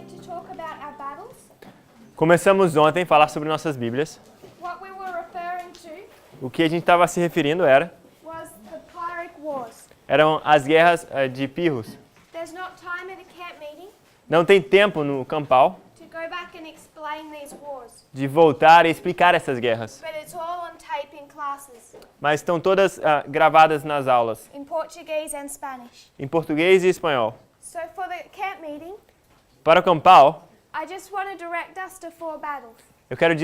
week to talk about our battles. Começamos ontem a falar sobre nossas Bíblias. What we were referring to O que a gente estava se referindo was the Pyrrhic Wars. eram as guerras de Pirros. There's not time at a camp meeting Não tem tempo no Campal to go back and explain these wars, de voltar e explicar essas guerras, but it's all on tape in classes, mas estão todas gravadas nas aulas, in Portuguese and Spanish. em português e espanhol. So for the camp meeting, Para o Campal, I just want to direct us to 4 battles. eu quero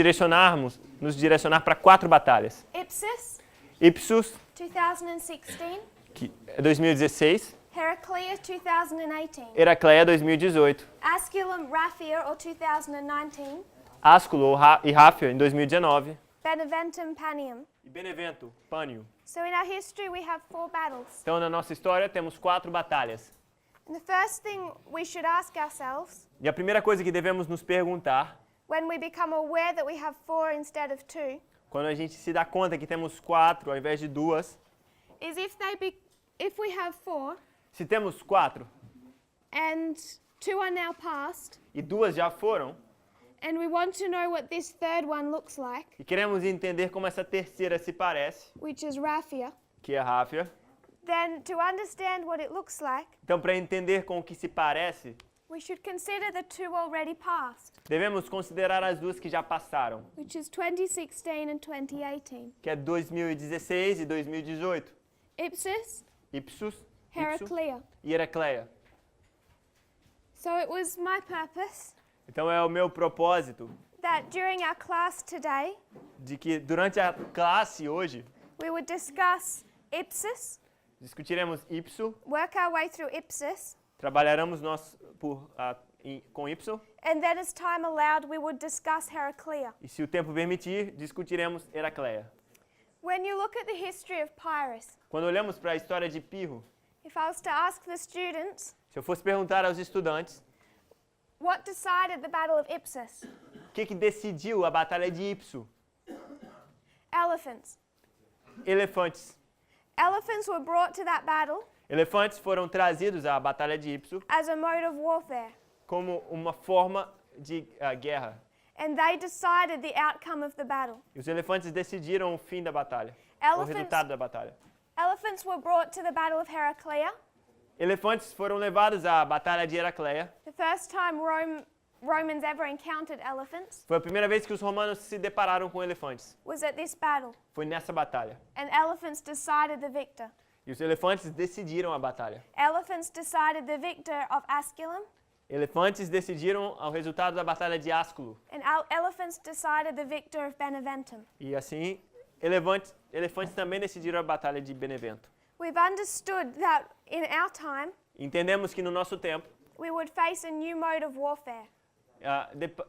nos direcionar para 4 batalhas. Ipsus, Ipsus, 2016, que é 2016, Heraclea, 2018, Heracleia, 2018, Asculum, Raphia, or 2019, Asculo e Ráfia, em 2019, Beneventum, Panium. e Benevento, Pânio. So in our history we have 4 battles. Então, na nossa história, temos 4 batalhas. And the first thing we should ask ourselves, E a primeira coisa que devemos nos perguntar, when we become aware that we have 4 instead of 2, quando a gente se dá conta que temos 4 ao invés de 2, is if we have 4 se temos 4 and 2 are now past, e 2 já foram, and we want to know what this third one looks like, e queremos entender como essa terceira se parece, which is Raphia, que é Ráfia, then to understand what it looks like, então para entender com o que se parece, we should consider the 2 already past, devemos considerar as 2 que já passaram, which is 2016 and 2018. que é 2016 e 2018. Ipsus, Ipsus, Heraclea. e Heracleia. So it was my purpose Então é o meu propósito that during our class today, de que durante a classe hoje we would discuss Ipsus, discutiremos Ipsu, work our way through Ipsus, trabalharemos com Ipsu, and then as time allowed, we would discuss Heraclea. e se o tempo permitir, discutiremos Heracleia. When you look at the history of Pyrrhus, Quando olhamos para a história de Pirro, if I was to ask the students, se eu fosse perguntar aos estudantes what decided the Battle of Ipsus? o que decidiu a batalha de Ipsu, Elephants. elefantes. Elephants were brought to that battle Elefantes foram trazidos à batalha de Ipsu as a mode of warfare, como uma forma de guerra. and they decided the outcome of the battle. E os elefantes decidiram o fim da batalha, o Elephants, resultado da batalha. elephants were brought to the Battle of Heraclea, Elefantes foram levados à batalha de Heracleia. the first time Romans ever encountered elephants Foi a primeira vez que os romanos se depararam com elefantes. was at this battle, Foi nessa batalha. and elephants decided the victor. E os elefantes decidiram a batalha. Elephants decided the victor of Asculum, Elefantes decidiram o resultado da batalha de Asculo. and elephants decided the victor of Beneventum. E assim, elefantes também decidiram a batalha de Benevento. We've understood that in our time, Entendemos que no nosso tempo, we would face a new mode of warfare,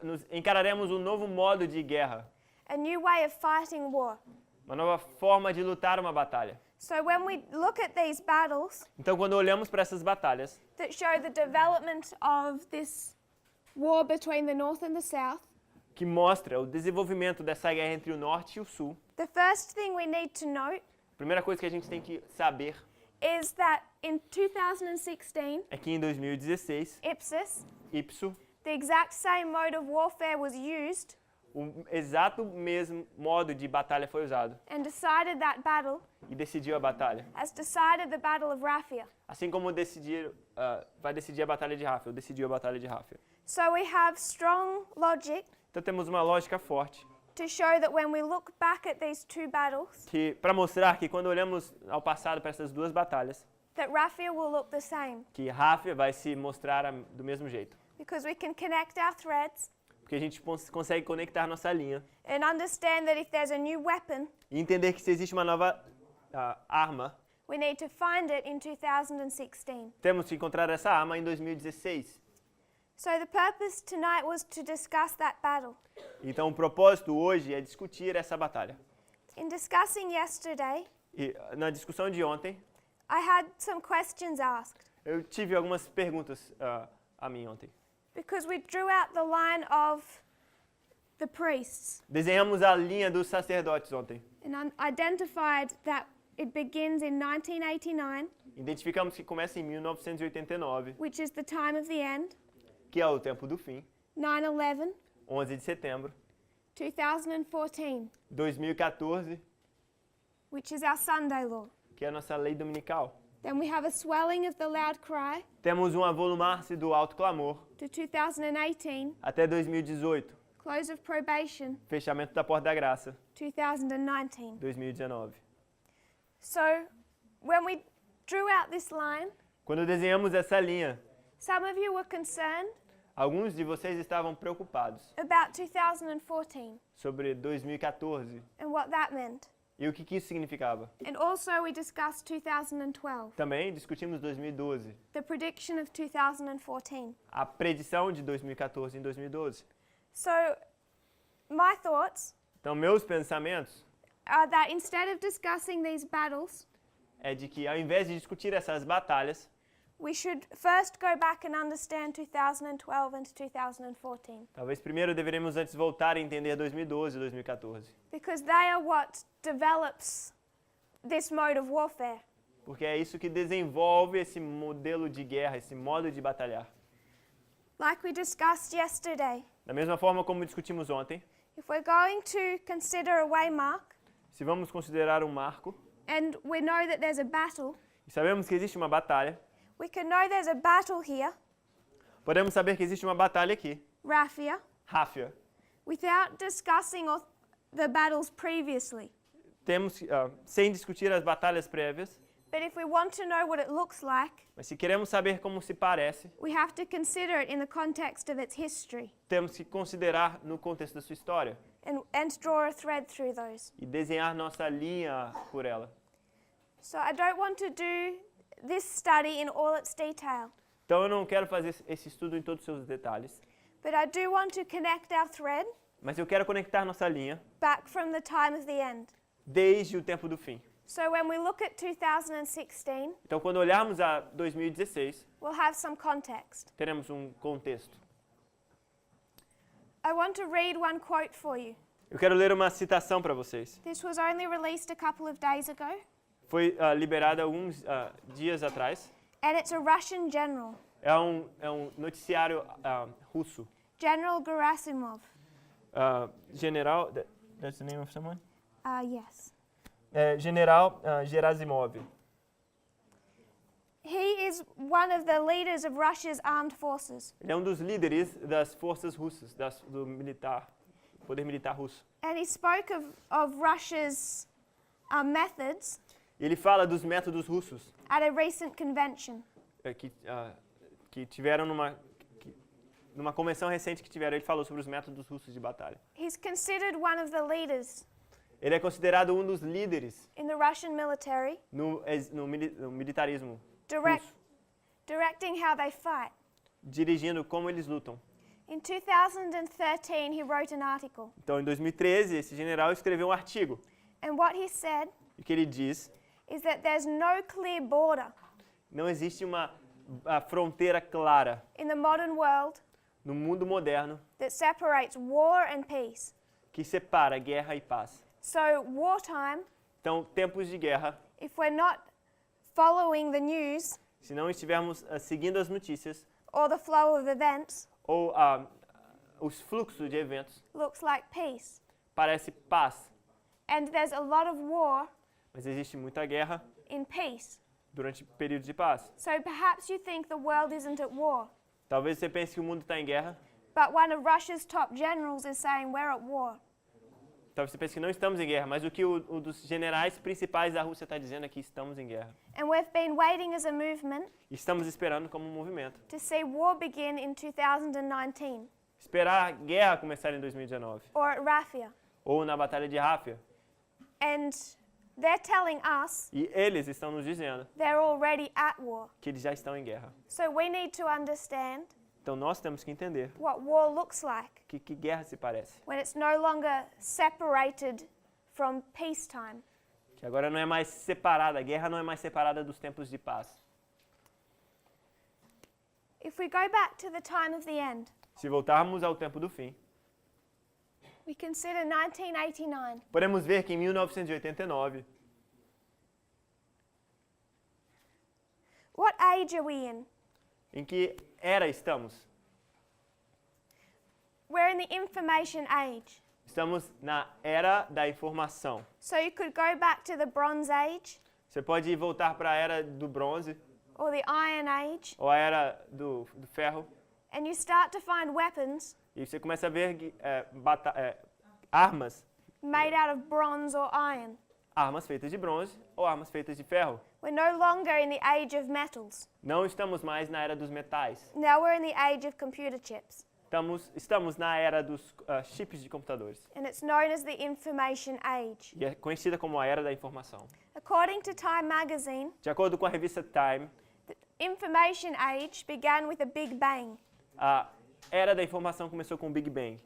nos encararemos um novo modo de guerra, a new way of fighting war. uma nova forma de lutar uma batalha. So when we look at these battles Então, quando olhamos para essas batalhas, that show the development of this war between the North and the South, que mostra o desenvolvimento dessa guerra entre o Norte e o Sul, the first thing we need to note a primeira coisa que a gente tem que saber is that in 2016, é que em 2016, Ipsus, Ipsu, the exact same mode of warfare was used o exato mesmo modo de batalha foi usado and decided that battle e decidiu a batalha. as decided the Battle of Raphia. Assim como vai decidir a batalha de Ráfia, ou decidiu a batalha de Ráfia. So we have strong logic Então temos uma lógica forte to show that when we look back at these 2 battles, que para mostrar que quando olhamos ao passado para essas 2 batalhas, that Raphia will look the same, que Ráfia vai se mostrar do mesmo jeito, because we can connect our threads porque a gente consegue conectar nossa linha and understand that if there's a new weapon, e entender que se existe uma nova arma, we need to find it in 2016. temos que encontrar essa arma em 2016. So the purpose tonight was to discuss that battle. Então o propósito hoje é discutir essa batalha. In discussing yesterday, E na discussão de ontem, I had some questions asked eu tive algumas perguntas a mim ontem. because we drew out the line of the priests Desenhamos a linha dos sacerdotes ontem. and identified that it begins in 1989, Identificamos que começa em 1989, which is the time of the end, que é o tempo do fim, 9/11, 11 de setembro, 2014, 2014, which is our Sunday law. que é a nossa lei dominical. Then we have a swelling of the loud cry Temos um avolumar-se do alto clamor to 2018, até 2018, close of probation, fechamento da porta da graça, 2019. 2019. So when we drew out this line, Quando desenhamos essa linha, some of you were concerned alguns de vocês estavam preocupados about 2014 sobre 2014 and what that meant. e o que isso significava. And also we discussed 2012, Também discutimos 2012, the prediction of 2014. a predição de 2014 em 2012. So my thoughts Então, meus pensamentos are that instead of discussing these battles, é de que, ao invés de discutir essas batalhas, we should first go back and understand 2012 and 2014, talvez primeiro deveremos antes voltar a entender 2012 e 2014. because they are what develops this mode of warfare. Porque é isso que desenvolve esse modelo de guerra, esse modo de batalhar. Like we discussed yesterday, Da mesma forma como discutimos ontem, if we're going to consider a waymark se vamos considerar um marco, and we know that there's a battle, e sabemos que existe uma batalha, we can know there's a battle here, podemos saber que existe uma batalha aqui, Raphia, Ráfia. without discussing the battles previously. Temos, sem discutir as batalhas prévias, But if we want to know what it looks like, mas se queremos saber como se parece, we have to consider it in the context of its history temos que considerar no contexto da sua história and draw a thread through those. e desenhar nossa linha por ela. So I don't want to do this study in all its detail, Então eu não quero fazer esse estudo em todos os seus detalhes, but I do want to connect our thread mas eu quero conectar nossa linha back from the time of the end. desde o tempo do fim. So when we look at 2016, Então, quando olharmos a 2016, we'll have some context. teremos um contexto. I want to read one quote for you. Eu quero ler uma citação para vocês. This was only released a couple of days ago, Foi liberada alguns dias atrás. and it's a Russian general, É um noticiário russo. General Gerasimov. General... That's the name of someone? Yes. General Gerasimov. He is one of the leaders of Russia's armed forces, Ele é um dos líderes das forças russas, do poder militar russo. and he spoke of Russia's methods E ele fala dos métodos russos at a recent convention. que tiveram numa convenção recente que tiveram. Ele falou sobre os métodos russos de batalha. He's considered one of the leaders Ele é considerado um dos líderes in the Russian military, no militarismo russo, directing how they fight. dirigindo como eles lutam. In 2013, he wrote an article, Então, em 2013, esse general escreveu um artigo. and what he said E o que ele diz, is that there's no clear border não existe uma fronteira clara in the modern world no mundo moderno that separates war and peace. que separa guerra e paz. So wartime, Então, tempos de guerra, if we're not following the news se não estivermos seguindo as notícias or the flow of events, ou os fluxos de eventos, looks like peace. parece paz. And there's a lot of war Mas existe muita guerra in peace. durante períodos de paz. So perhaps you think the world isn't at war, Talvez você pense que o mundo está em guerra. but one of Russia's top generals is saying we're at war. Talvez você pense que não estamos em guerra, mas o que o dos generais principais da Rússia está dizendo é que estamos em guerra. And we've been waiting as a movement E estamos esperando como um movimento. to see war begin in 2019 Esperar a guerra começar em 2019. or at Raphia. Ou na Batalha de Ráfia. And they're telling us E eles estão nos dizendo they're already at war. que eles já estão em guerra. So we need to understand Então nós temos que entender what war looks like que guerra se parece. when it's no longer separated from peacetime. Que agora não é mais separada, a guerra não é mais separada dos tempos de paz. If we go back to the time of the end, Se voltarmos ao tempo do fim, we consider 1989. podemos ver que em 1989, What age are we in? em que era estamos? we're in the information age. Estamos na era da informação. So you could go back to the Bronze Age Você pode voltar para a era do bronze or the Iron Age, ou a era do ferro and you start to find weapons e você começa a ver armas, made out of bronze or iron. armas feitas de bronze ou armas feitas de ferro. We're no longer in the age of metals. Não estamos mais na era dos metais. Now we're in the age of computer chips, Estamos na era dos chips de computadores. and it's known as the information age. E é conhecida como a era da informação. According to Time magazine, De acordo com a revista Time, the information age began with a Big Bang, a era da informação começou com o Big Bang.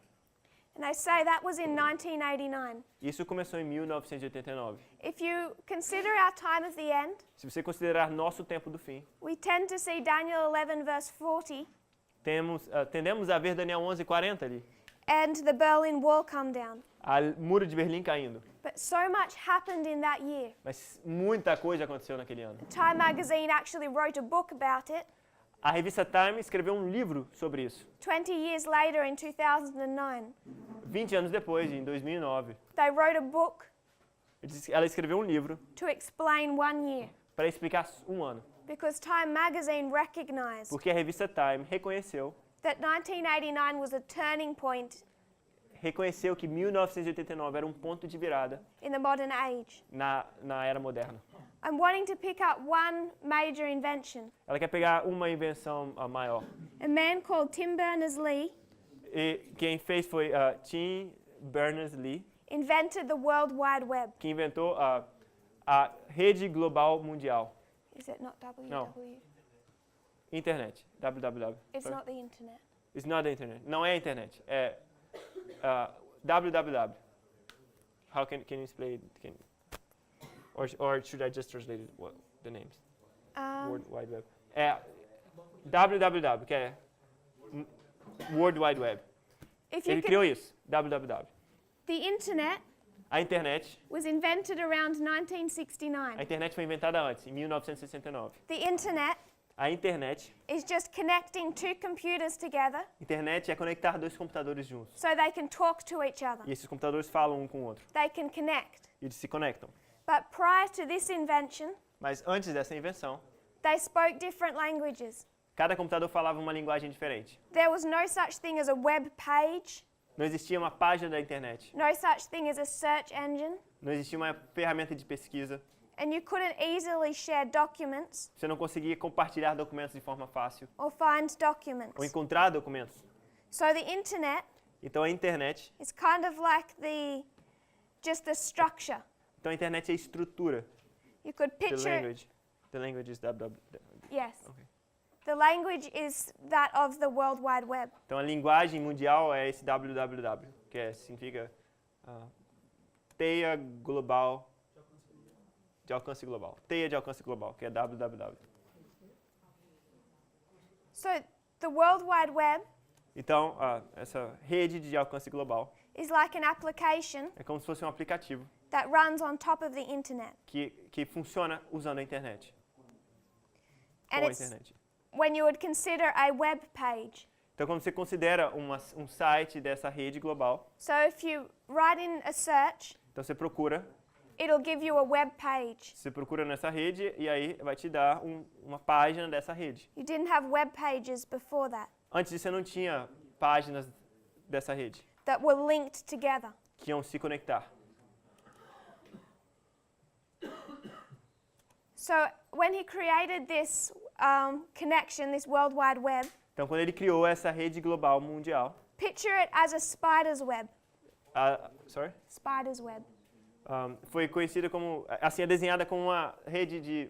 and they say that was in 1989. Isso começou em 1989. If you consider our time of the end, Se você considerar nosso tempo do fim, we tend to see Daniel 11 verse 40 tendemos a ver Daniel 11:40 ali, and the Berlin Wall come down. o muro de Berlim caindo. But so much happened in that year. Mas muita coisa aconteceu naquele ano. Time magazine actually wrote a book about it. A revista Time escreveu um livro sobre isso. 20 years later, in 2009, 20 anos depois, em 2009, they wrote a book ela escreveu um livro to explain 1 year. para explicar um ano. Because Time magazine recognized Porque a revista Time reconheceu that 1989 was a turning point que 1989 era um ponto de virada in the modern age. na era moderna. I'm wanting to pick up one major invention. Ela quer pegar uma invenção maior. A man called Tim Berners-Lee E quem fez foi Tim Berners-Lee, invented the World Wide Web. que inventou a rede global mundial. Is it not WW? No. Internet. www. It's Sorry. not the internet. It's not the internet. Não é a internet. É www. How can you explain? Or should I just translate the names? World Wide Web. É www, que é World Wide Web. If you Ele could, criou isso. www. the internet A internet was invented around 1969. A internet foi inventada antes, em 1969. The internet A internet is just connecting two computers together é conectar dois computadores juntos. so they can talk to each other. E esses computadores falam um com o outro. They can connect. E eles se conectam. But prior to this invention, Mas antes dessa invenção, they spoke different languages. cada computador falava uma linguagem diferente. There was no such thing as a web page, Não existia uma página da internet. no such thing as a search engine, Não existia uma ferramenta de pesquisa. and you couldn't easily share documents Você não conseguia compartilhar documentos de forma fácil or find ou documents. encontrar documentos. So the internet Então a internet, is kind of like just the structure. então a internet é a estrutura. You could The picture, language. The language is www. yes. Okay. The language is that of the World Wide Web. Então a linguagem mundial é esse www, que significa teia global de alcance global. Teia de alcance global, que é www. So the World Wide Web Então, essa rede de alcance global is like an application é como se fosse um aplicativo that runs on top of the internet. que funciona usando a internet. And Com a it's internet. when you would consider a web page. Então, quando você considera um site dessa rede global, So if you write in a search, então você procura a web page. nessa rede e aí vai te dar uma página dessa rede. You didn't have web pages before that Antes disso, você não tinha páginas dessa rede that were linked together. que iam se conectar. So when he created this connection, this World Wide Web, Então, quando ele criou essa rede global mundial, picture it as a spider's web. Spider's web. Foi conhecida como, assim, é desenhada como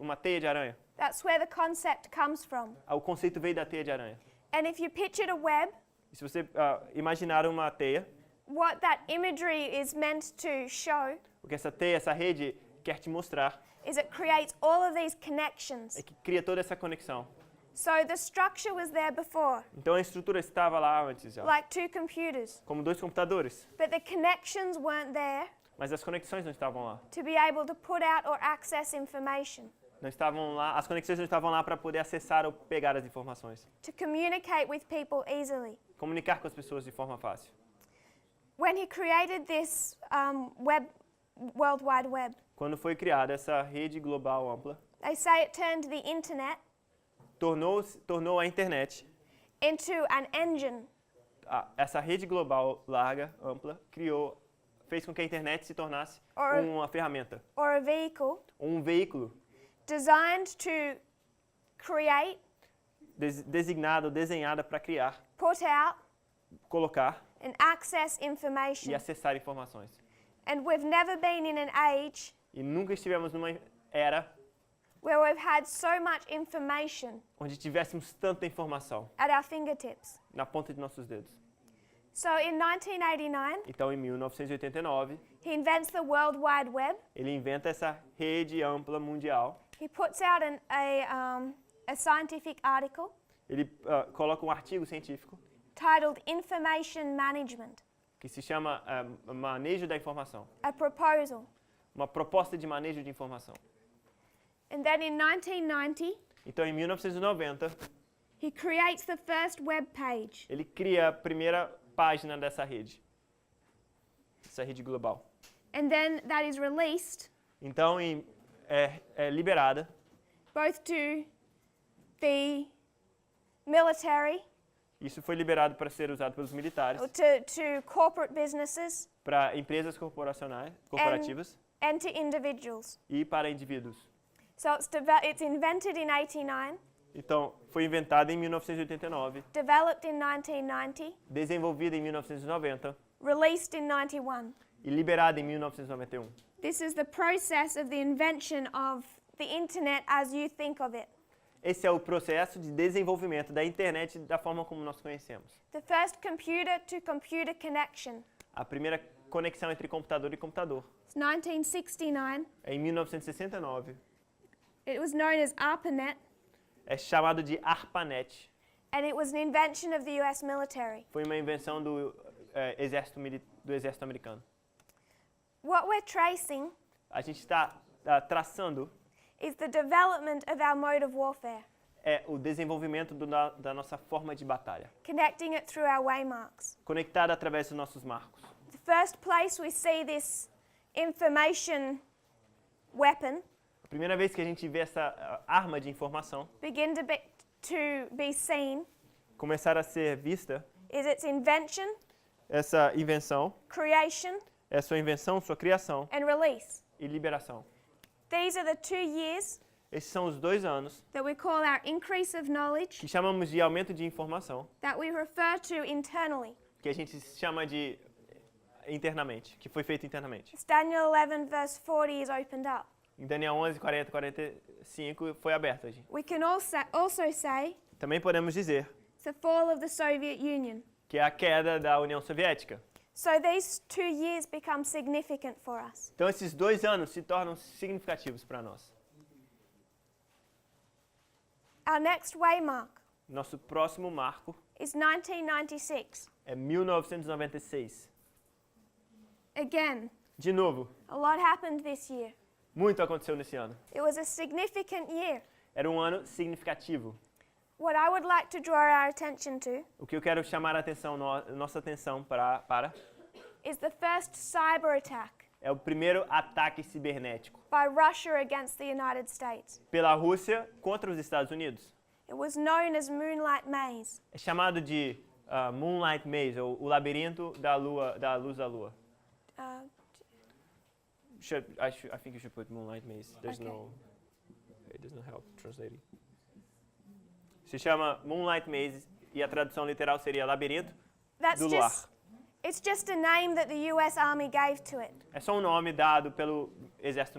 uma teia de aranha. That's where the concept comes from. O conceito veio da teia de aranha. And if you pictured a web, E se você imaginar uma teia, what that imagery is meant to show o que essa rede quer te mostrar is it creates all of these connections. é que cria toda essa conexão. So the structure was there before, Então a estrutura estava lá antes já, like two computers, como dois computadores, but the connections weren't there mas as conexões não estavam lá. to be able to put out or access information, Não estavam lá, as conexões não estavam lá para poder acessar ou pegar as informações, to communicate with people easily. comunicar com as pessoas de forma fácil. When he created this World Wide Web, Quando foi criada essa rede global ampla, they say it turned the internet tornou a internet, into an engine essa rede global larga, ampla, fez com que a internet se tornasse uma ferramenta, or a vehicle um veículo designed to create, desenhada para criar, put out, colocar and access e information. acessar informações. And we've never been in an age E nunca estivemos numa era where we've had so much information onde tivéssemos tanta informação at our fingertips. na ponta de nossos dedos. So in 1989, Então, em 1989, he invents the World Wide Web. ele inventa essa rede ampla mundial. He puts out a scientific article Ele coloca um artigo científico titled Information Management, que se chama Manejo da Informação. a proposal. Uma proposta de manejo de informação. And then in 1990, Então, em 1990, he creates the first web page. ele cria a primeira página dessa rede global. And then that is released Então, é liberada both to the military, Isso foi liberado para ser usado pelos militares, to corporate businesses, para empresas corporativas and to individuals. e para indivíduos. So it's invented in 89, Então, foi inventada em 1989, developed in 1990, desenvolvida em 1990 released in 91. e liberada em 1991. This is the process of the invention of the internet as you think of it. Esse é o processo de desenvolvimento da internet da forma como nós conhecemos. The first computer-to-computer connection. A primeira conexão entre computador e computador. It's 1969. Em 1969. It was known as ARPANET, É chamado de ARPANET. and it was an invention of the US military. Foi uma invenção do exército americano. What we're tracing A gente está traçando is the development of our mode of warfare, o desenvolvimento da nossa forma de batalha, connecting it through our waymarks. conectada através dos nossos marcos. The first place we see this information weapon A primeira vez que a gente vê essa arma de informação begin to be seen começar a ser vista, is its invention, essa invenção, creation, sua invenção, sua criação and release. e liberação. These are the 2 years Esses são os 2 anos that we call our increase of knowledge, que chamamos de aumento de informação, that we refer to internally. que a gente chama de internamente, que foi feito internamente. As Daniel 11 verse 40 is opened up. Em Daniel 11, 40, 45 foi aberto. We can also say Também podemos dizer it's the fall of the Soviet Union. que é a queda da União Soviética. So these 2 years become significant for us. Então esses 2 anos se tornam significativos para nós. Our next waymark Nosso próximo marco is 1996. é 1996. Again, De novo, a lot happened this year. muito aconteceu nesse ano. It was a significant year. Era um ano significativo. What I would like to draw our attention to O que eu quero chamar a atenção, nossa atenção para is the first cyber attack é o primeiro ataque cibernético by Russia against the United States. pela Rússia contra os Estados Unidos. It was known as Moonlight Maze. É chamado de Moonlight Maze, ou o labirinto da luz da lua. Uh, I think you should put Moonlight Maze. Okay. It doesn't help translating. Se chama Moonlight Maze e a tradução literal seria labirinto do luar. It's just a name that the US Army gave to it. É só um nome dado pelo exército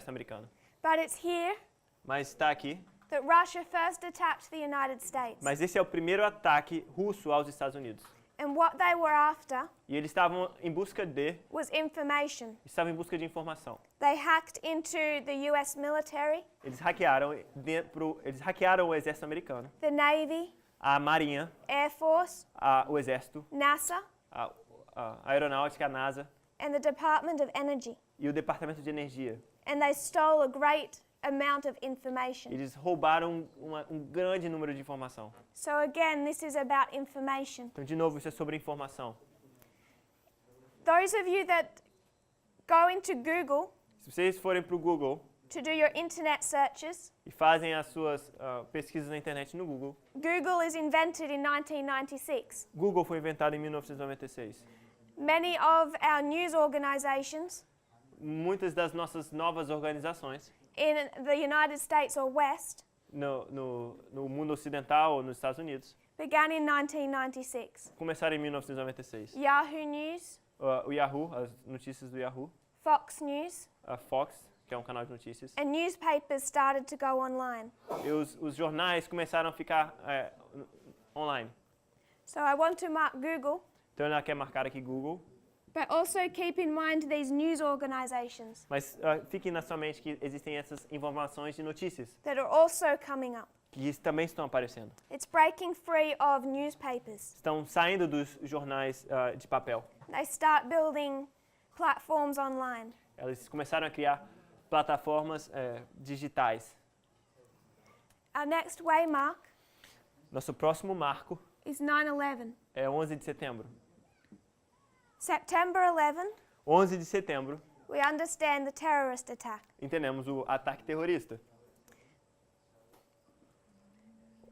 americano. But it's here Mas está aqui. that Russia first attacked the United States. Mas esse é o primeiro ataque russo aos Estados Unidos. And what they were after E eles estavam em busca de informação. They hacked into the US military, Eles hackearam o exército americano, the Navy, a marinha, Air Force, o exército, NASA, a aeronáutica, a NASA and the Department of Energy. e o departamento de energia. And they stole a great amount of information. Eles roubaram grande número de informação. So again, this is about information. Então, de novo, isso é sobre informação. Those of you that go into Google Se vocês forem para o Google to do your internet searches, e fazem as suas pesquisas na internet no Google, Google is invented in 1996. Google foi inventado em 1996. Many of our news organizations Muitas das nossas novas organizações in the United States or West no mundo ocidental ou nos Estados Unidos began in 1996. começaram em 1996. Yahoo News, O Yahoo, as notícias do Yahoo, Fox News, a Fox, que é um canal de notícias, and newspapers started to go online. e os jornais começaram a ficar online. So I want to mark Google, Então ela quer marcar aqui Google, but also keep in mind these news organizations mas fique na sua mente que existem essas informações de notícias that are also coming up. que também estão aparecendo. It's breaking free of newspapers. Estão saindo dos jornais de papel. They start building platforms online. Elas começaram a criar plataformas digitais. Our next waymark Nosso próximo marco is 9/11. é 11 de setembro. September 11, 11 de setembro, we understand the terrorist attack. entendemos o ataque terrorista.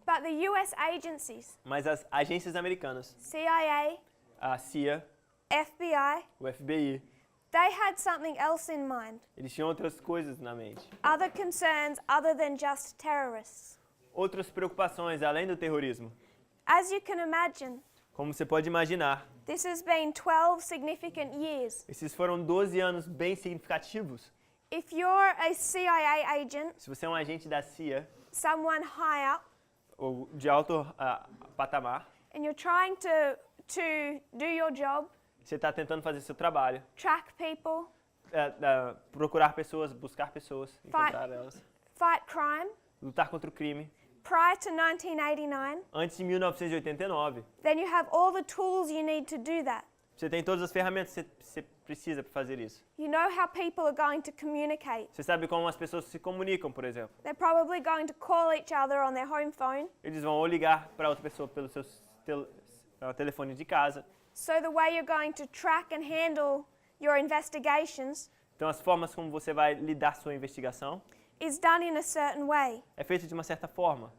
But the US agencies, Mas as agências americanas, CIA, a CIA, FBI, o FBI, they had something else in mind. eles tinham outras coisas na mente. Other concerns other than just terrorists. Outras preocupações além do terrorismo. As you can imagine, Como você pode imaginar, this has been 12 significant years. esses foram 12 anos bem significativos. If you're a CIA agent, Se você é um agente da CIA, someone high up, ou de alto patamar, and you're trying to do your job, você está tentando fazer seu trabalho, track people, procurar pessoas, buscar pessoas, encontrar elas, fight crime, lutar contra o crime, prior to 1989, antes de 1989. then you have all the tools you need to do that. Você tem todas as ferramentas que você precisa para fazer isso. You know how people are going to communicate. Você sabe como as pessoas se comunicam, por exemplo. They're probably going to call each other on their home phone. Eles vão ou ligar para outra pessoa pelo seu telefone de casa. So the way you're going to track and handle your investigations Então, as formas como você vai lidar sua investigação is done in a certain way. é feito de uma certa forma.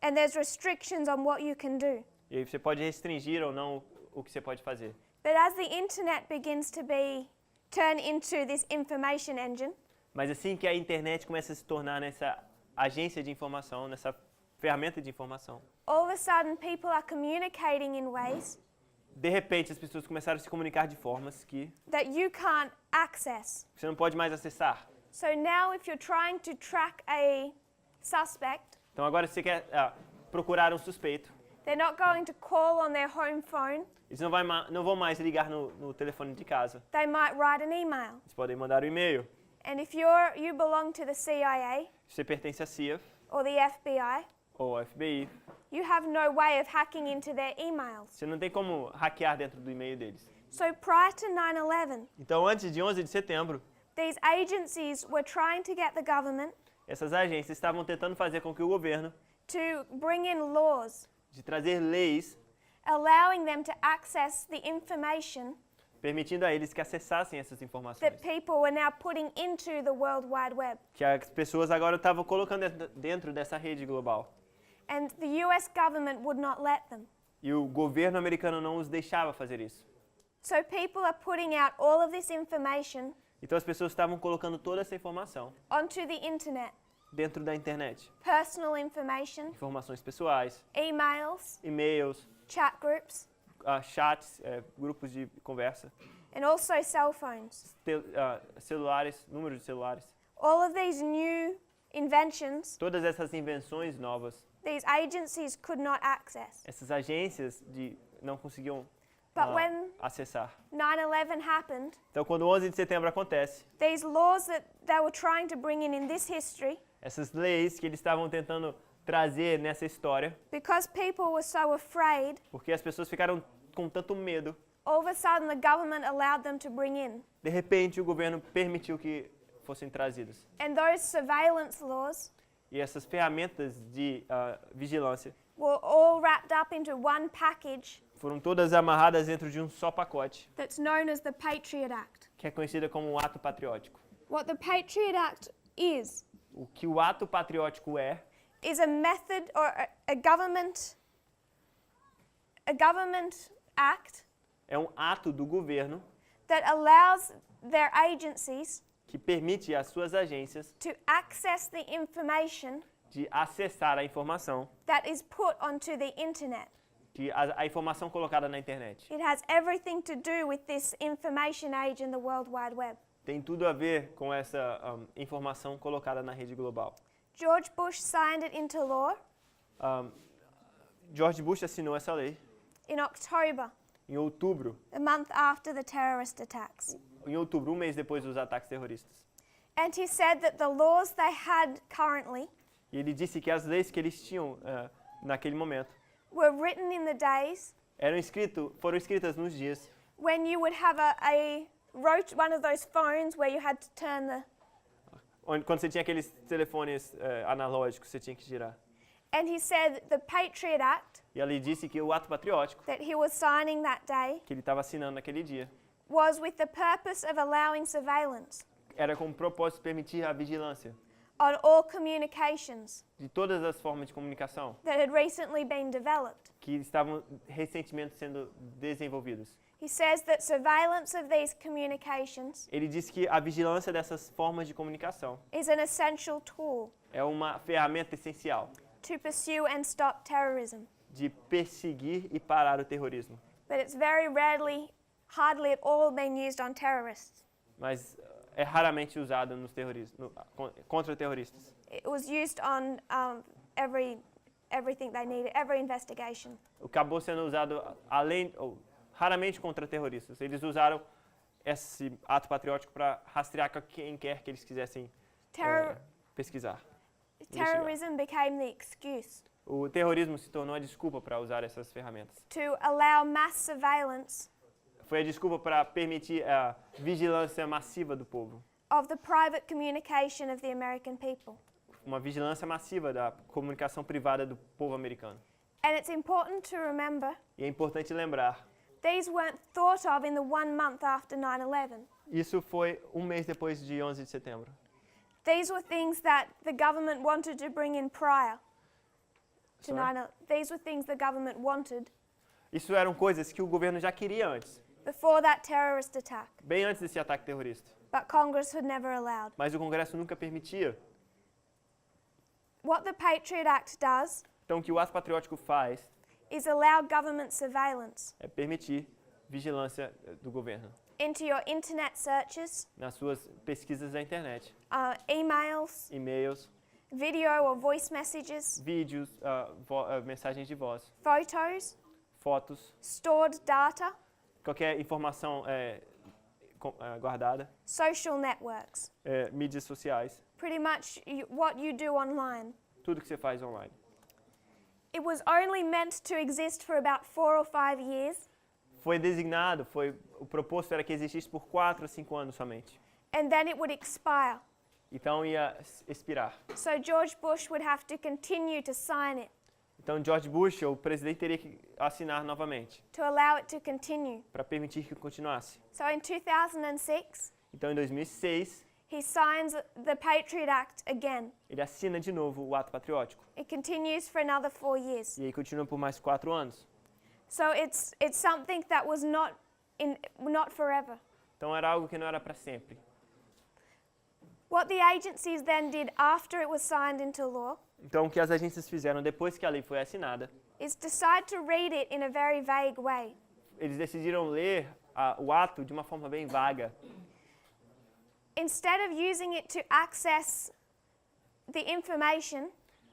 And there's restrictions on what you can do. E aí você pode restringir ou não o que você pode fazer. But as the internet begins to turn into this information engine, Mas assim que a internet começa a se tornar nessa agência de informação, nessa ferramenta de informação, all of a sudden people are communicating in ways de repente as pessoas começaram a se comunicar de formas que that you can't access. você não pode mais acessar. So now if you're trying to track a suspect, Então agora se você quer procurar um suspeito, they're not going to call on their home phone. eles não vão mais ligar no telefone de casa. They might write an email. Eles podem mandar um e-mail. And if you belong to the CIA Se você pertence à CIA or the FBI, ou ao FBI, you have no way of hacking into their emails. você não tem como hackear dentro do e-mail deles. So prior to 9/11, Então antes de 11 de setembro, these agencies were trying to get the government essas agências estavam tentando fazer com que o governo to bring in laws de trazer leis allowing them to access the information permitindo a eles que acessassem essas informações. that people were now putting into the World Wide Web. Que as pessoas agora estavam colocando dentro dessa rede global. And the US government would not let them. E o governo americano não os deixava fazer isso. So people are putting out all of this information Então as pessoas estavam colocando toda essa informação onto the internet. dentro da internet. Personal information, Informações pessoais, emails, e-mails, chat groups, chats, grupos de conversa, and also cell phones. celulares, números de celulares. All of these new inventions, Todas essas invenções novas, these agencies could not access. essas agências não conseguiam But when acessar. 9/11 happened, Então, quando o 11 de setembro acontece, these laws that they were trying to bring in this history, essas leis que eles estavam tentando trazer nessa história, because people were so afraid, porque as pessoas ficaram com tanto medo, all of a sudden the government allowed them to bring in. de repente o governo permitiu que fossem trazidas. And those surveillance laws E essas ferramentas de vigilância were all wrapped up into one package foram todas amarradas dentro de um só pacote, that's known as the Patriot Act. que é conhecida como um ato patriótico. What the Patriot Act is O que o ato patriótico is a method or a government act é um ato do governo that allows their agencies que permite às suas agências to access the information de acessar a informação, that is put onto the internet. que a informação colocada na internet. It has everything to do with this information age and the World Wide Web. Tem tudo a ver com essa informação colocada na rede global. George Bush signed it into law George Bush assinou essa lei in October, em outubro, the month after the terrorist attacks. um mês depois dos ataques terroristas. And he said that the laws they had currently E ele disse que as leis que eles tinham naquele momento were written in the days foram escritas nos dias when you would have wrote one of those phones where you had to turn the... quando você tinha aqueles telefones analógicos, você tinha que girar. And he said the Patriot Act E ali disse que o ato patriótico that he was signing that day que ele estava assinando naquele dia was with the purpose of allowing surveillance era com o propósito de permitir a vigilância on all communications de todas as formas de comunicação that had recently been developed. que estavam recentemente sendo desenvolvidos. He says that surveillance of these communications Ele disse que a vigilância dessas formas de comunicação is an essential tool é uma ferramenta essencial to pursue and stop terrorism. de perseguir e parar o terrorismo. But it's very rarely, hardly at all being used on terrorists. Mas é raramente usado nos contra terroristas. It was used on everything they needed, every investigation. Acabou sendo usado raramente contra terroristas. Eles usaram esse ato patriótico para rastrear quem quer que eles quisessem pesquisar. Terrorism became the excuse O terrorismo se tornou a desculpa para usar essas ferramentas. to allow mass surveillance Foi a desculpa para permitir a vigilância massiva do povo. of the private communication of the American people. Uma vigilância massiva da comunicação privada do povo americano. And it's important to remember E é importante lembrar, these weren't thought of in the 1 month after 9/11. isso foi um mês depois de 11 de setembro. These were things that the government wanted to bring in prior to Sorry? 9/11. These were things the government wanted Isso eram coisas que o governo já queria antes, before that terrorist attack, bem antes desse ataque terrorista. but Congress had never allowed. Mas o Congresso nunca permitia. What the Patriot Act does Então, o que o ato patriótico faz is allow government surveillance é permitir vigilância do governo into your internet searches, nas suas pesquisas da internet, emails, e-mails, video or voice messages, vídeos, mensagens de voz, photos, fotos, stored data, qualquer informação guardada, social networks. mídias sociais, Pretty much what you do online. tudo que você faz online. It was only meant to exist for about 4 or 5 years, Foi designado, o proposto era que existisse por 4 a 5 anos somente. and then it would expire. Então ia expirar. So George Bush would have to continue to sign it Então George Bush, o presidente, teria que assinar novamente to allow it to continue. para permitir que continuasse. So in 2006, Então em 2006, he signs the Patriot Act again. ele assina de novo o ato patriótico. It continues for another 4 years. E aí continua por mais 4 anos. So it's something that was not forever. Então era algo que não era para sempre. What the agencies then did after it was signed into law Então o que as agências fizeram depois que a lei foi assinada, is decide to read it in a very vague way. eles decidiram ler o ato de uma forma bem vaga. Instead of using it to access the information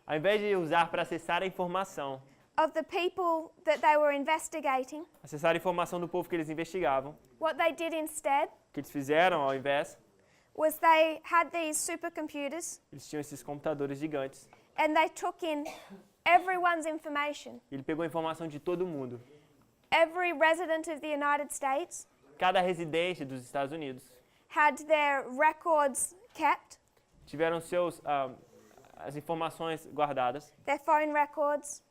Ao invés de usar para acessar a informação, of the people that they were investigating, acessar a informação do povo que eles investigavam, what they did instead o que eles fizeram ao invés, was they had these supercomputers eles tinham esses computadores gigantes. and they took in everyone's information. Ele pegou a informação de todo mundo. Every resident of the United States Cada residente dos Estados Unidos had their records kept, tiveram as informações guardadas, their phone records,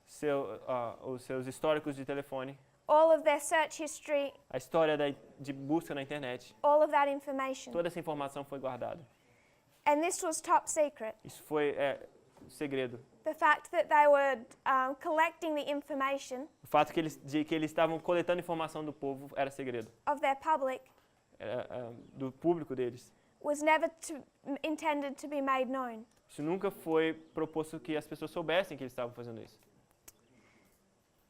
os seus históricos de telefone, all of their search history, a história de busca na internet. all of that information. Toda essa informação foi guardada. And this was top secret. Isso foi segredo. The fact that they were collecting the information O fato de que eles estavam coletando informação do povo era segredo. of their public Do público deles. was never intended to be made known. Isso nunca foi proposto que as pessoas soubessem que eles estavam fazendo isso.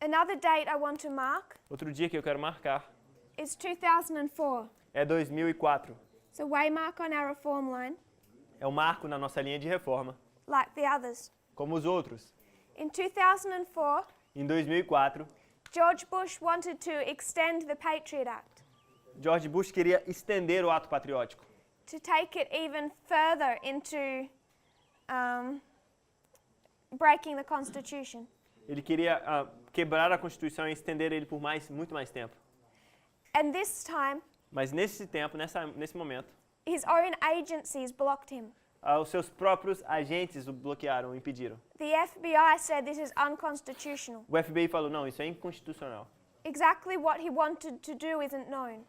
Another date I want to mark Outro dia que eu quero marcar is 2004. é 2004. It's a waymark on our reform line, É um marco na nossa linha de reforma, like the others. como os outros. In 2004, Em 2004, George Bush wanted to extend the Patriot Act George Bush queria estender o ato patriótico, to take it even further into breaking the Constitution. Ele queria quebrar a Constituição e estender ele por muito mais tempo. And this time, Mas nesse tempo, nesse momento, his own agencies blocked him. os seus próprios agentes o bloquearam, o impediram. The FBI said this is unconstitutional. O FBI falou, não, isso é inconstitucional. Exactly what he wanted to do isn't known.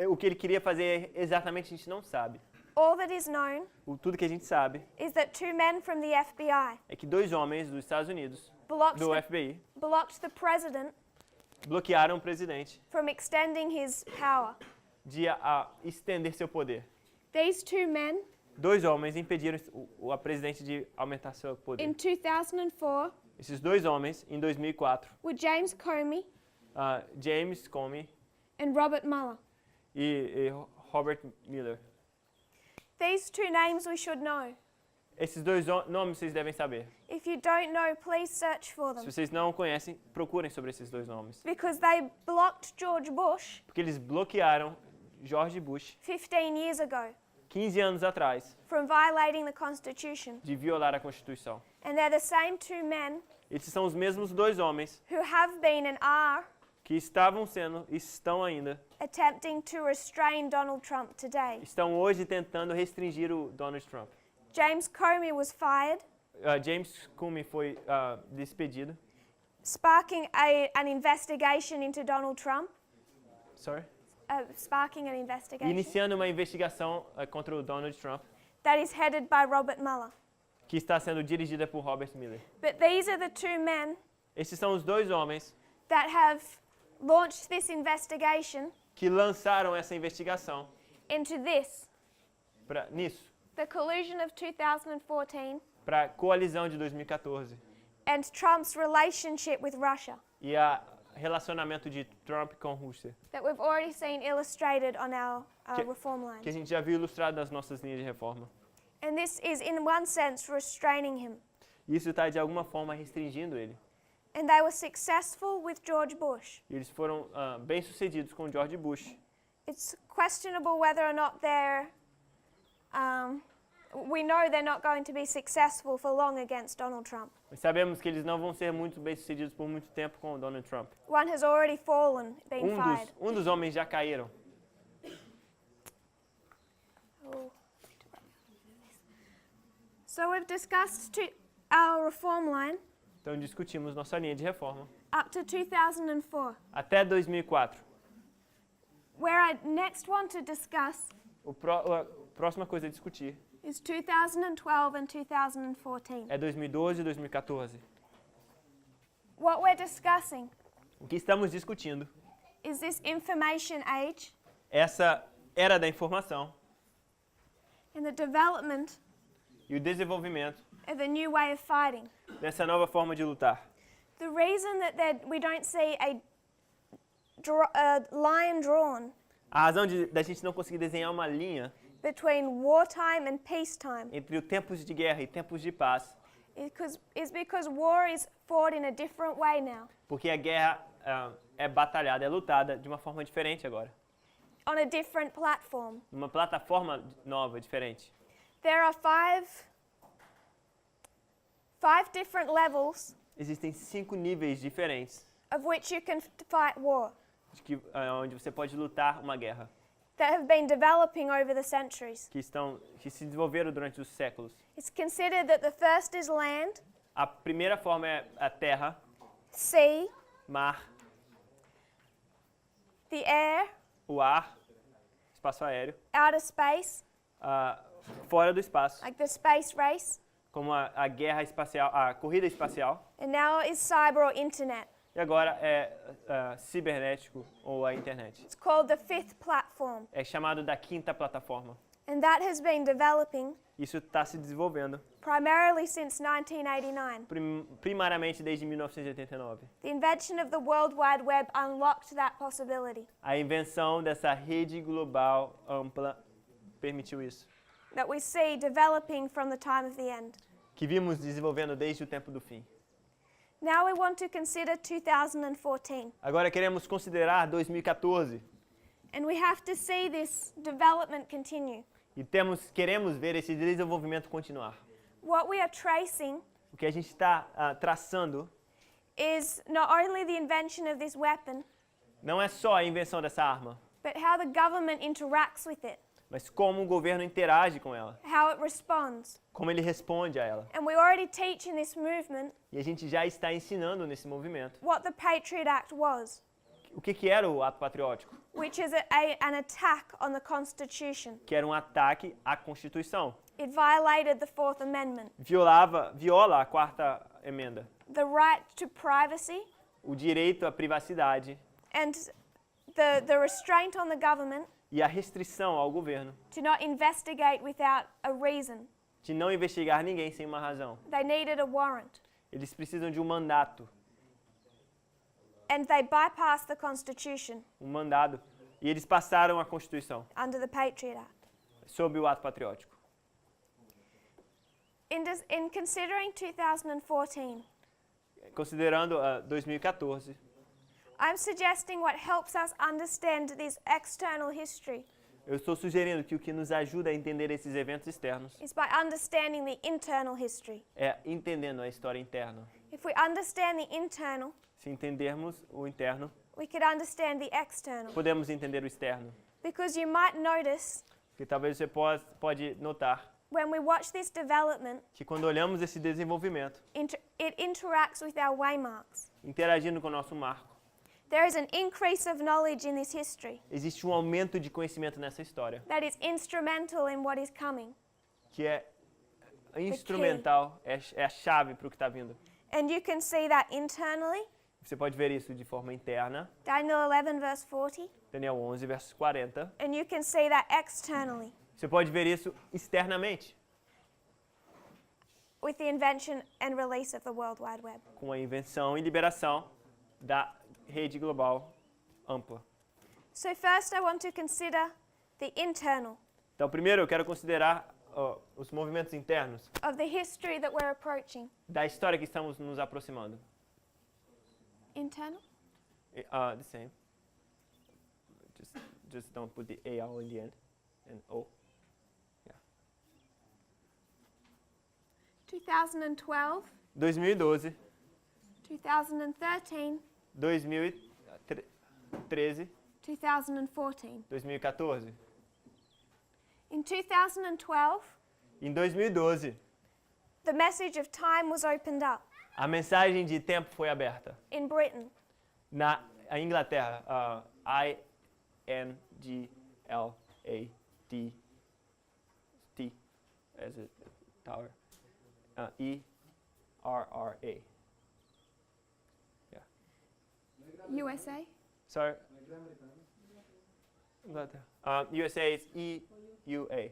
O que ele queria fazer exatamente a gente não sabe. All that is known Tudo que a gente sabe is that two men from the FBI é que 2 homens dos Estados Unidos, blocked do the, FBI, blocked the president bloquearam o presidente from extending his power. de estender seu poder. These two men, 2 homens impediram a presidente de aumentar seu poder. in 2004, Esses 2 homens, em 2004, were James Comey James Comey and Robert Mueller. e Robert Mueller. These two names we should know. Esses 2 nomes vocês devem saber. If you don't know, please search for Se them. vocês não conhecem, procurem sobre esses 2 nomes. Because they blocked George Bush Porque eles bloquearam George Bush 15 years ago 15 anos atrás from violating the Constitution. de violar a Constituição. And they're the same two men Esses são os mesmos 2 homens who have been and are que estão ainda, attempting to restrain Donald Trump today. estão hoje tentando restringir o Donald Trump. James Comey was fired, James Comey foi despedido. sparking an investigation into Donald Trump. Sorry? Sparking an investigation Iniciando uma investigação contra o Donald Trump, that is headed by Robert Mueller. que está sendo dirigida por Robert Mueller. But these are the two men Esses são os 2 homens that have launched this investigation que lançaram essa investigação into this, nisso, the collusion of 2014 para a coalizão de 2014 and Trump's relationship with Russia e o relacionamento de Trump com a Rússia, that we've already seen illustrated on our reform line. que a gente já viu ilustrado nas nossas linhas de reforma. And this is, in one sense, restraining him. Isso está, de alguma forma, restringindo ele. And they were successful with George Bush. E eles foram bem-sucedidos com George Bush. It's questionable whether or not we know they're not going to be successful for long against Donald Trump. Mas sabemos que eles não vão ser muito bem-sucedidos por muito tempo com o Donald Trump. One has already fallen, been fired. Um dos homens já caíram. So we've discussed our reform line Então discutimos nossa linha de reforma up to 2004. até 2004. Where I next want to discuss A próxima coisa a discutir is 2012 and 2014. é 2012 e 2014. What we're discussing O que estamos discutindo, is this information age essa era da informação and the development e o desenvolvimento of a new way of fighting. dessa nova forma de lutar. The reason that we don't see a line drawn A razão da gente não conseguir desenhar uma linha between wartime and peacetime entre os tempos de guerra e tempos de paz, is because war is fought in a different way now, porque a guerra é batalhada, é lutada de uma forma diferente agora, on a different platform. numa plataforma nova, diferente. There are five different levels Existem 5 níveis diferentes of which you can fight war. onde você pode lutar uma guerra. that have been developing over the centuries. que se desenvolveram durante os séculos. It's considered that the first is land, A primeira forma é a terra, sea, mar, the air, o ar, espaço aéreo, outer space, fora do espaço, like the space race, como a guerra espacial, a corrida espacial, and now is cyber or internet. e agora é cibernético ou a internet. It's called the fifth platform, É chamado da quinta plataforma. and that has been developing Isso está se desenvolvendo primarily since 1989. primariamente desde 1989. The invention of the World Wide Web unlocked that possibility, A invenção dessa rede global ampla permitiu isso, that we see developing from the time of the end. que vimos desenvolvendo desde o tempo do fim. Now we want to consider 2014, Agora queremos considerar 2014 and we have to see this development continue. e queremos ver esse desenvolvimento continuar. What we are tracing O que a gente está traçando is not only the invention of this weapon, não é só a invenção dessa arma, but how the government interacts with it, mas como o governo interage com ela, how it responds. como ele responde a ela. And we already teach in this movement E a gente já está ensinando nesse movimento what the Patriot Act was, o que era o ato patriótico, which is an attack on the Constitution. que era um ataque à Constituição. It violated the Fourth Amendment, Viola a quarta emenda, the right to privacy, o direito à privacidade and the restraint on the government e a restrição ao governo to not investigate without a reason. de não investigar ninguém sem uma razão. They needed a warrant, Eles precisam de um mandato, and they bypassed the Constitution e eles passaram a Constituição under the Patriot Act. sob o ato patriótico. In considering 2014, Considerando 2014, I'm suggesting what helps us understand this external history eu estou sugerindo que o que nos ajuda a entender esses eventos externos is by understanding the internal history. é entendendo a história interna. If we understand the internal, Se entendermos o interno, we could understand the external. podemos entender o externo. Because you might notice Que talvez você pode notar when we watch this development, que quando olhamos esse desenvolvimento, it interacts with our waymarks. interagindo com o nosso marco, There is an increase of knowledge in this history existe um aumento de conhecimento nessa história, that is instrumental in what is coming. que é instrumental, é a chave para o que está vindo. And you can see that internally. Você pode ver isso de forma interna, Daniel 11 verse 40. Daniel 11, versos 40. And you can see that externally Você pode ver isso externamente, with the invention and release of the World Wide Web. com a invenção e liberação da rede global ampla. So first I want to consider the internal Então, primeiro eu quero considerar os movimentos internos of the history that we're approaching. da história que estamos nos aproximando. Internal? The same. Just don't put the AL in the end. And O. 2012, 2012, 2013, 2013, 2014. 2014. In 2012, Em 2012, the message of time was opened up a mensagem de tempo foi aberta. in Britain. Na Inglaterra, INGLAT T as a tower. ERRA. Yeah. USA? Sorry. Inglaterra. USA is EUA.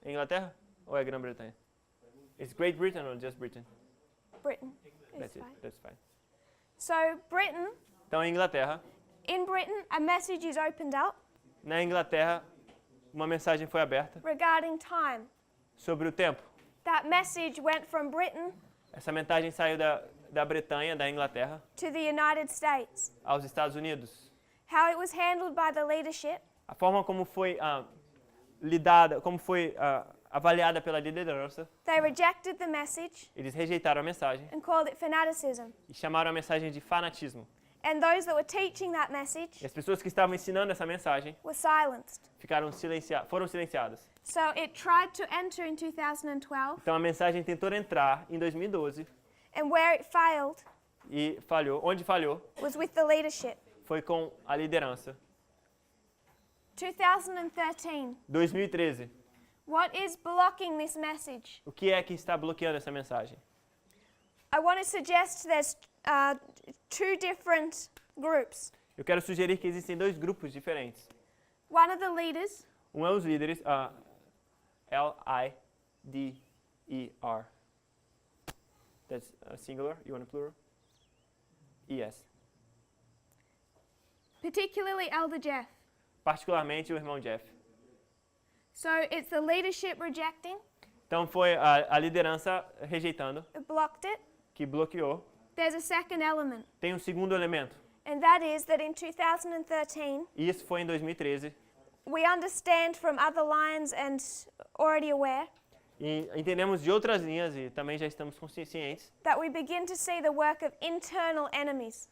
Inglaterra ou é Grã-Bretanha? Is Great Britain or just Britain? Britain. Is That's it. fine. That's fine. So Britain, Então, Inglaterra. in Britain, a message is opened up Na Inglaterra, uma mensagem foi aberta regarding time. sobre o tempo. That message went from Britain Essa mensagem saiu da Bretanha, da Inglaterra, to the United States. aos Estados Unidos. How it was handled by the leadership A forma como foi lidada, como foi avaliada pela liderança, they rejected the message eles rejeitaram a mensagem and called it fanaticism. e chamaram a mensagem de fanatismo. And those that were teaching that message E as pessoas que estavam ensinando essa mensagem were silenced. foram silenciadas. So it tried to enter in 2012, Então a mensagem tentou entrar em 2012 and where it failed e falhou. Onde falhou was with the leadership. foi com a liderança. 2013. 2013. What is blocking this message? O que é que está bloqueando essa mensagem? I want to suggest there's two different groups. Eu quero sugerir que existem dois grupos diferentes. One of the leaders Um é os líderes, L-I-D-E-R. That's singular. You want a plural? Yes. particularly Elder Jeff. Particularmente o irmão Jeff. So it's the leadership rejecting, Então foi a liderança rejeitando, it blocked it. que bloqueou. There's a second element, Tem um segundo elemento, and that is that in 2013, e isso foi em 2013. we understand from other lines and already aware E entendemos de outras linhas e também já estamos conscientes. that we begin to see the work of internal enemies.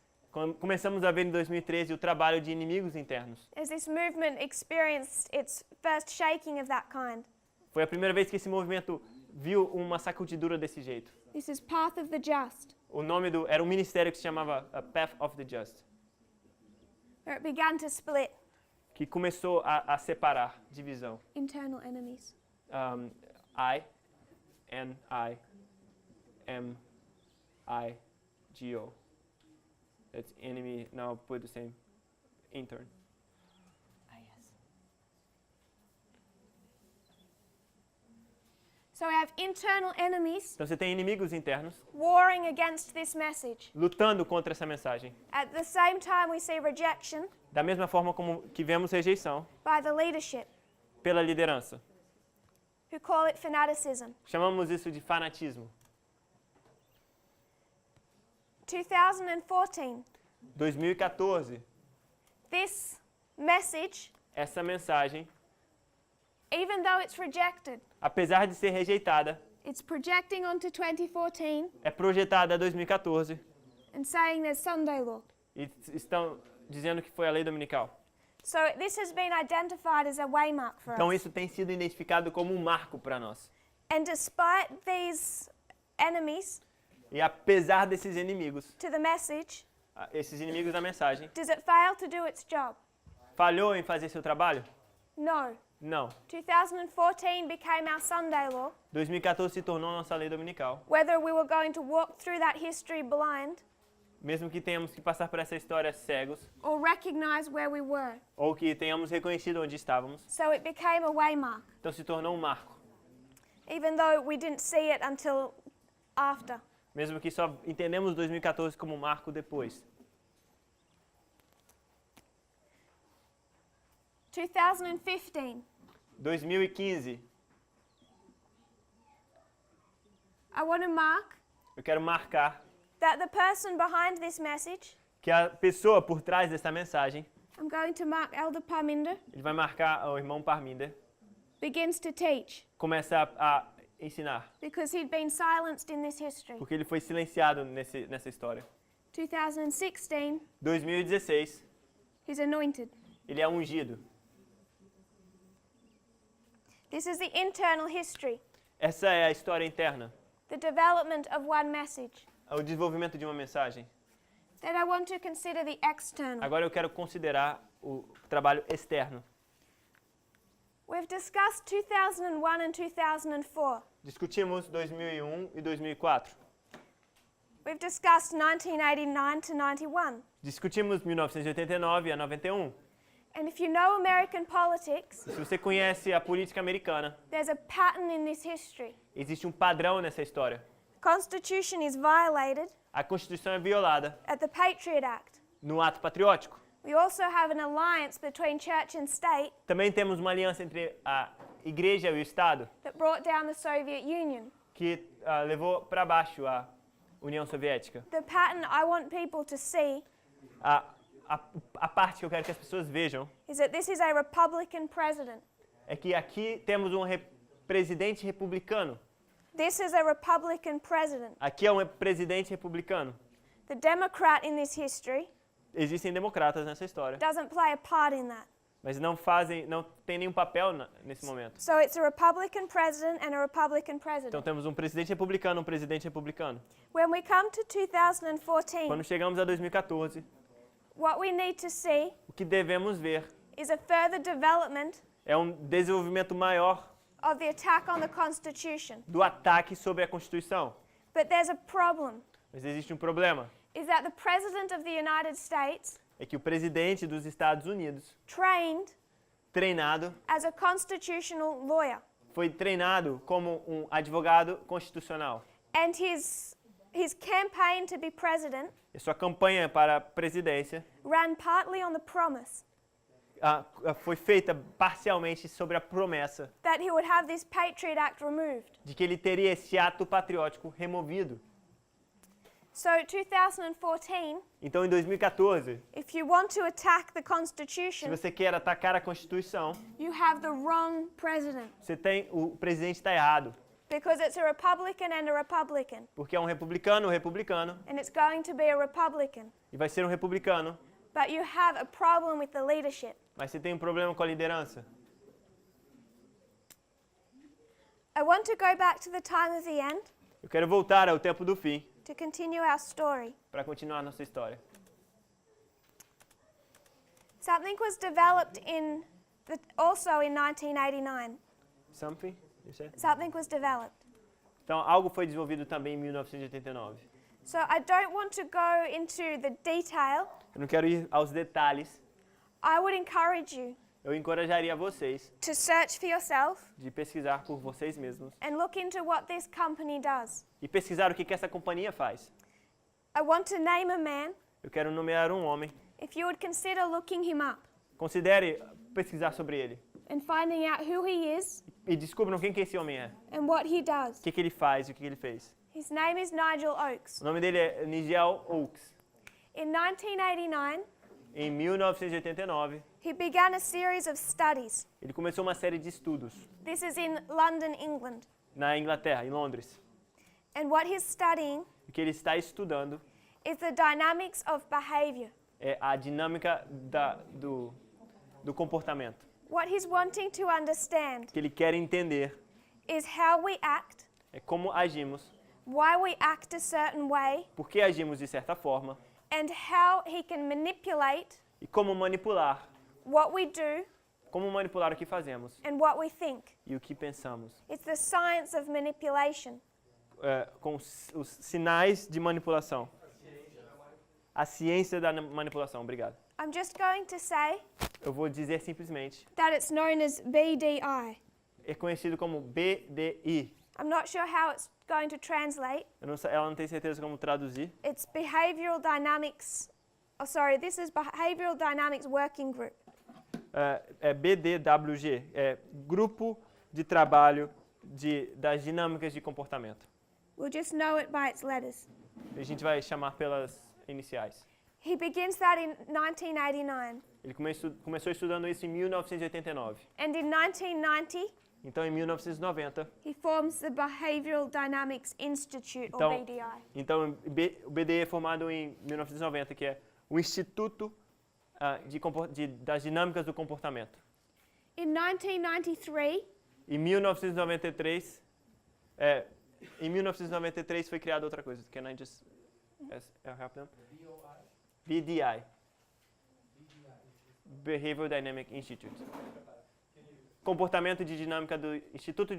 Começamos a ver em 2013 o trabalho de inimigos internos. As this movement experienced its first shaking of that kind. Foi a primeira vez que esse movimento viu uma sacudidura desse jeito. This is Path of the Just, O nome era um ministério que se chamava Path of the Just, where it began to split que começou a separar, divisão. internal enemies. I-N-I-M-I-G-O. That's enemy, now put the same, intern. So we have internal enemies Então você tem inimigos internos warring against this message. lutando contra essa mensagem. At the same time, we see rejection Da mesma forma como que vemos rejeição by the leadership, pela liderança. who call it fanaticism. Chamamos isso de fanatismo. 2014, 2014, this message, essa mensagem, even though it's rejected, apesar de ser rejeitada, it's projecting onto 2014 é projetada a 2014 and saying there's Sunday law. e estão dizendo que foi a lei dominical. So this has been identified as a waymark for Então us. isso tem sido identificado como um marco para nós. And despite these enemies E apesar desses inimigos, to the message, esses inimigos da mensagem, does it fail to do its job? falhou em fazer seu trabalho? No. Não. 2014 became our Sunday law. 2014 se tornou a nossa lei dominical. Whether we were going to walk through that history blind Mesmo que tenhamos que passar por essa história cegos, or recognize where we were. ou que tenhamos reconhecido onde estávamos, So it became a waymark, então se tornou um marco. even though we didn't see it until after. Mesmo que só entendemos 2014 como um marco depois. 2015, 2015, I want to mark eu quero marcar that the person behind this message, que a pessoa por trás dessa mensagem, I'm going to mark Elder Parminder, ele vai marcar o irmão Parminder, begins to teach, começa a ensinar, because he'd been silenced in this history. porque ele foi silenciado nessa história. 2016, 2016, he's anointed. ele é ungido. This is the internal history, Essa é a história interna, the development of one message. o desenvolvimento de uma mensagem. Then I want to consider the external. Agora eu quero considerar o trabalho externo. We've discussed 2001 and 2004. Discutimos 2001 e 2004. We've discussed 1989 to 91. Discutimos 1989 a 91. And if you know American politics, Se você conhece a política americana, there's a pattern in this history. existe um padrão nessa história. Constitution is violated A Constituição é violada at the Patriot Act. no ato patriótico. We also have an alliance between church and state Também temos uma aliança entre a igreja e o Estado that brought down the Soviet Union. que levou para baixo a União Soviética. The pattern I want people to see A parte que eu quero que as pessoas vejam is that this is a Republican president. é que aqui temos um presidente republicano. This is a Republican president. Aqui é um presidente republicano. The Democrat in this history existem democratas nessa história, doesn't play a part in that. mas não tem nenhum papel nesse momento. So it's a Republican president and a Republican Então president. temos um presidente republicano, um presidente republicano. When we come to 2014, Quando chegamos a 2014, what we need to see o que devemos ver is a further development é um desenvolvimento maior of the attack on the Constitution. do ataque sobre a Constituição. But there's a problem, Mas existe um problema, is that the President of the United States é que o presidente dos Estados Unidos, trained treinado, as a constitutional lawyer. foi treinado como um advogado constitucional. And his campaign to be president E sua campanha para a presidência ran partly on the promise foi feita parcialmente sobre a promessa that he would have this Patriot Act removed. de que ele teria esse ato patriótico removido. So 2014, Então, em 2014, if you want to attack the se Constitution, você quer atacar a Constituição, you have the wrong president o presidente está errado, because it's a Republican and a Republican, porque é um republicano, and it's going to be a Republican. e vai ser um republicano, But you have a problem with the leadership. mas você tem um problema com a liderança. I want to go back to the time of the end Eu quero voltar ao tempo do fim to continue our story. para continuar nossa história. Something was developed also in 1989. Something? You said? Something was developed. Então, algo foi desenvolvido também em 1989. So I don't want to go into the detail. Eu não quero ir aos detalhes. I would encourage you Eu encorajaria vocês to search for yourself de pesquisar por vocês mesmos and look into what this company does. e pesquisar o que essa companhia faz. I want to name a man. Eu quero nomear um homem. If you would consider looking him up Considere pesquisar sobre ele and finding out who he is e descubram quem que esse homem é, and what he does. o que ele faz e o que ele fez. His name is Nigel Oakes. O nome dele é Nigel Oakes. In 1989, Em 1989, he began a series of studies. ele começou uma série de estudos This is in London, England. na Inglaterra, em Londres. And what he's studying O que ele está estudando is the dynamics of behavior. é a dinâmica do comportamento. What he's wanting to understand O que ele quer entender is how we act, é como agimos, why we act a certain way, por que agimos de certa forma and how he can manipulate e como manipular o que fazemos and what we think. e o que pensamos. It's the science of manipulation. Com os sinais de manipulação. A ciência da manipulação, obrigado. I'm just going to say Eu vou dizer simplesmente, that it's known as BDI. é conhecido como BDI. I'm not sure how it's going to translate. Ela não tem certeza como traduzir. It's Behavioral Dynamics. This is Behavioral Dynamics Working Group. É BDWG, é Grupo de Trabalho das Dinâmicas de Comportamento. We'll just know it by its letters. A gente vai chamar pelas iniciais. He begins that in 1989. Ele começou estudando isso em 1989. And in 1990, Então, em 1990, he forms the Behavioral Dynamics Institute, or BDI. Então o BDI é formado em 1990, que é o Instituto das Dinâmicas do Comportamento. In 1993, Em 1993 foi criada outra coisa. Can I just help them? BDI. Behavioral Dynamic Institute. Comportamento de dinâmica do Instituto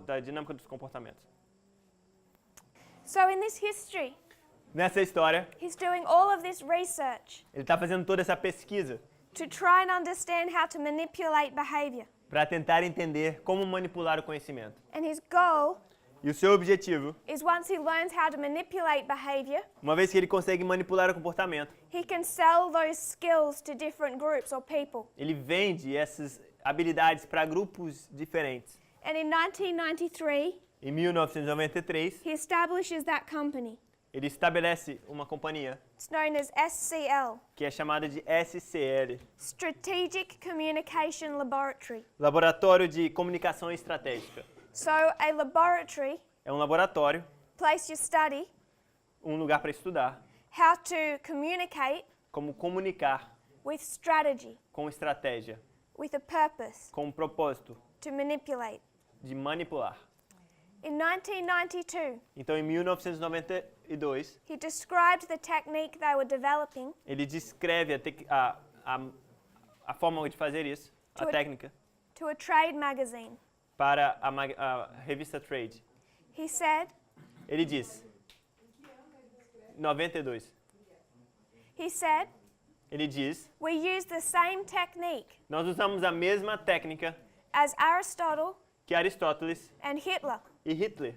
da dinâmica dos comportamentos. so in this history, Nessa história, he's doing all of this research ele está fazendo toda essa pesquisa to try and understand how to manipulate behavior. para tentar entender como manipular o conhecimento. And his goal E o seu objetivo, is once he learns how to manipulate behavior, uma vez que ele consegue manipular o comportamento, he can sell those skills to different groups or people. ele vende essas habilidades para grupos diferentes. And in 1993, Em 1993, he establishes that company. ele estabelece uma companhia It's known as SCL, que é chamada de SCL, Strategic Communication Laboratory. Laboratório de Comunicação Estratégica. So a laboratory, É um laboratório, place you study, um lugar para estudar, how to communicate como comunicar with strategy, com estratégia, with a purpose, com um propósito to manipulate. de manipular. In 1992, Então, em 1992, he described the technique they were developing ele descreve a forma de fazer isso, a técnica, to a trade magazine. para a revista Trade. He said, Ele diz, 92, he said, ele diz, we use the same technique nós usamos a mesma técnica as Aristotle que Aristóteles and Hitler. e Hitler.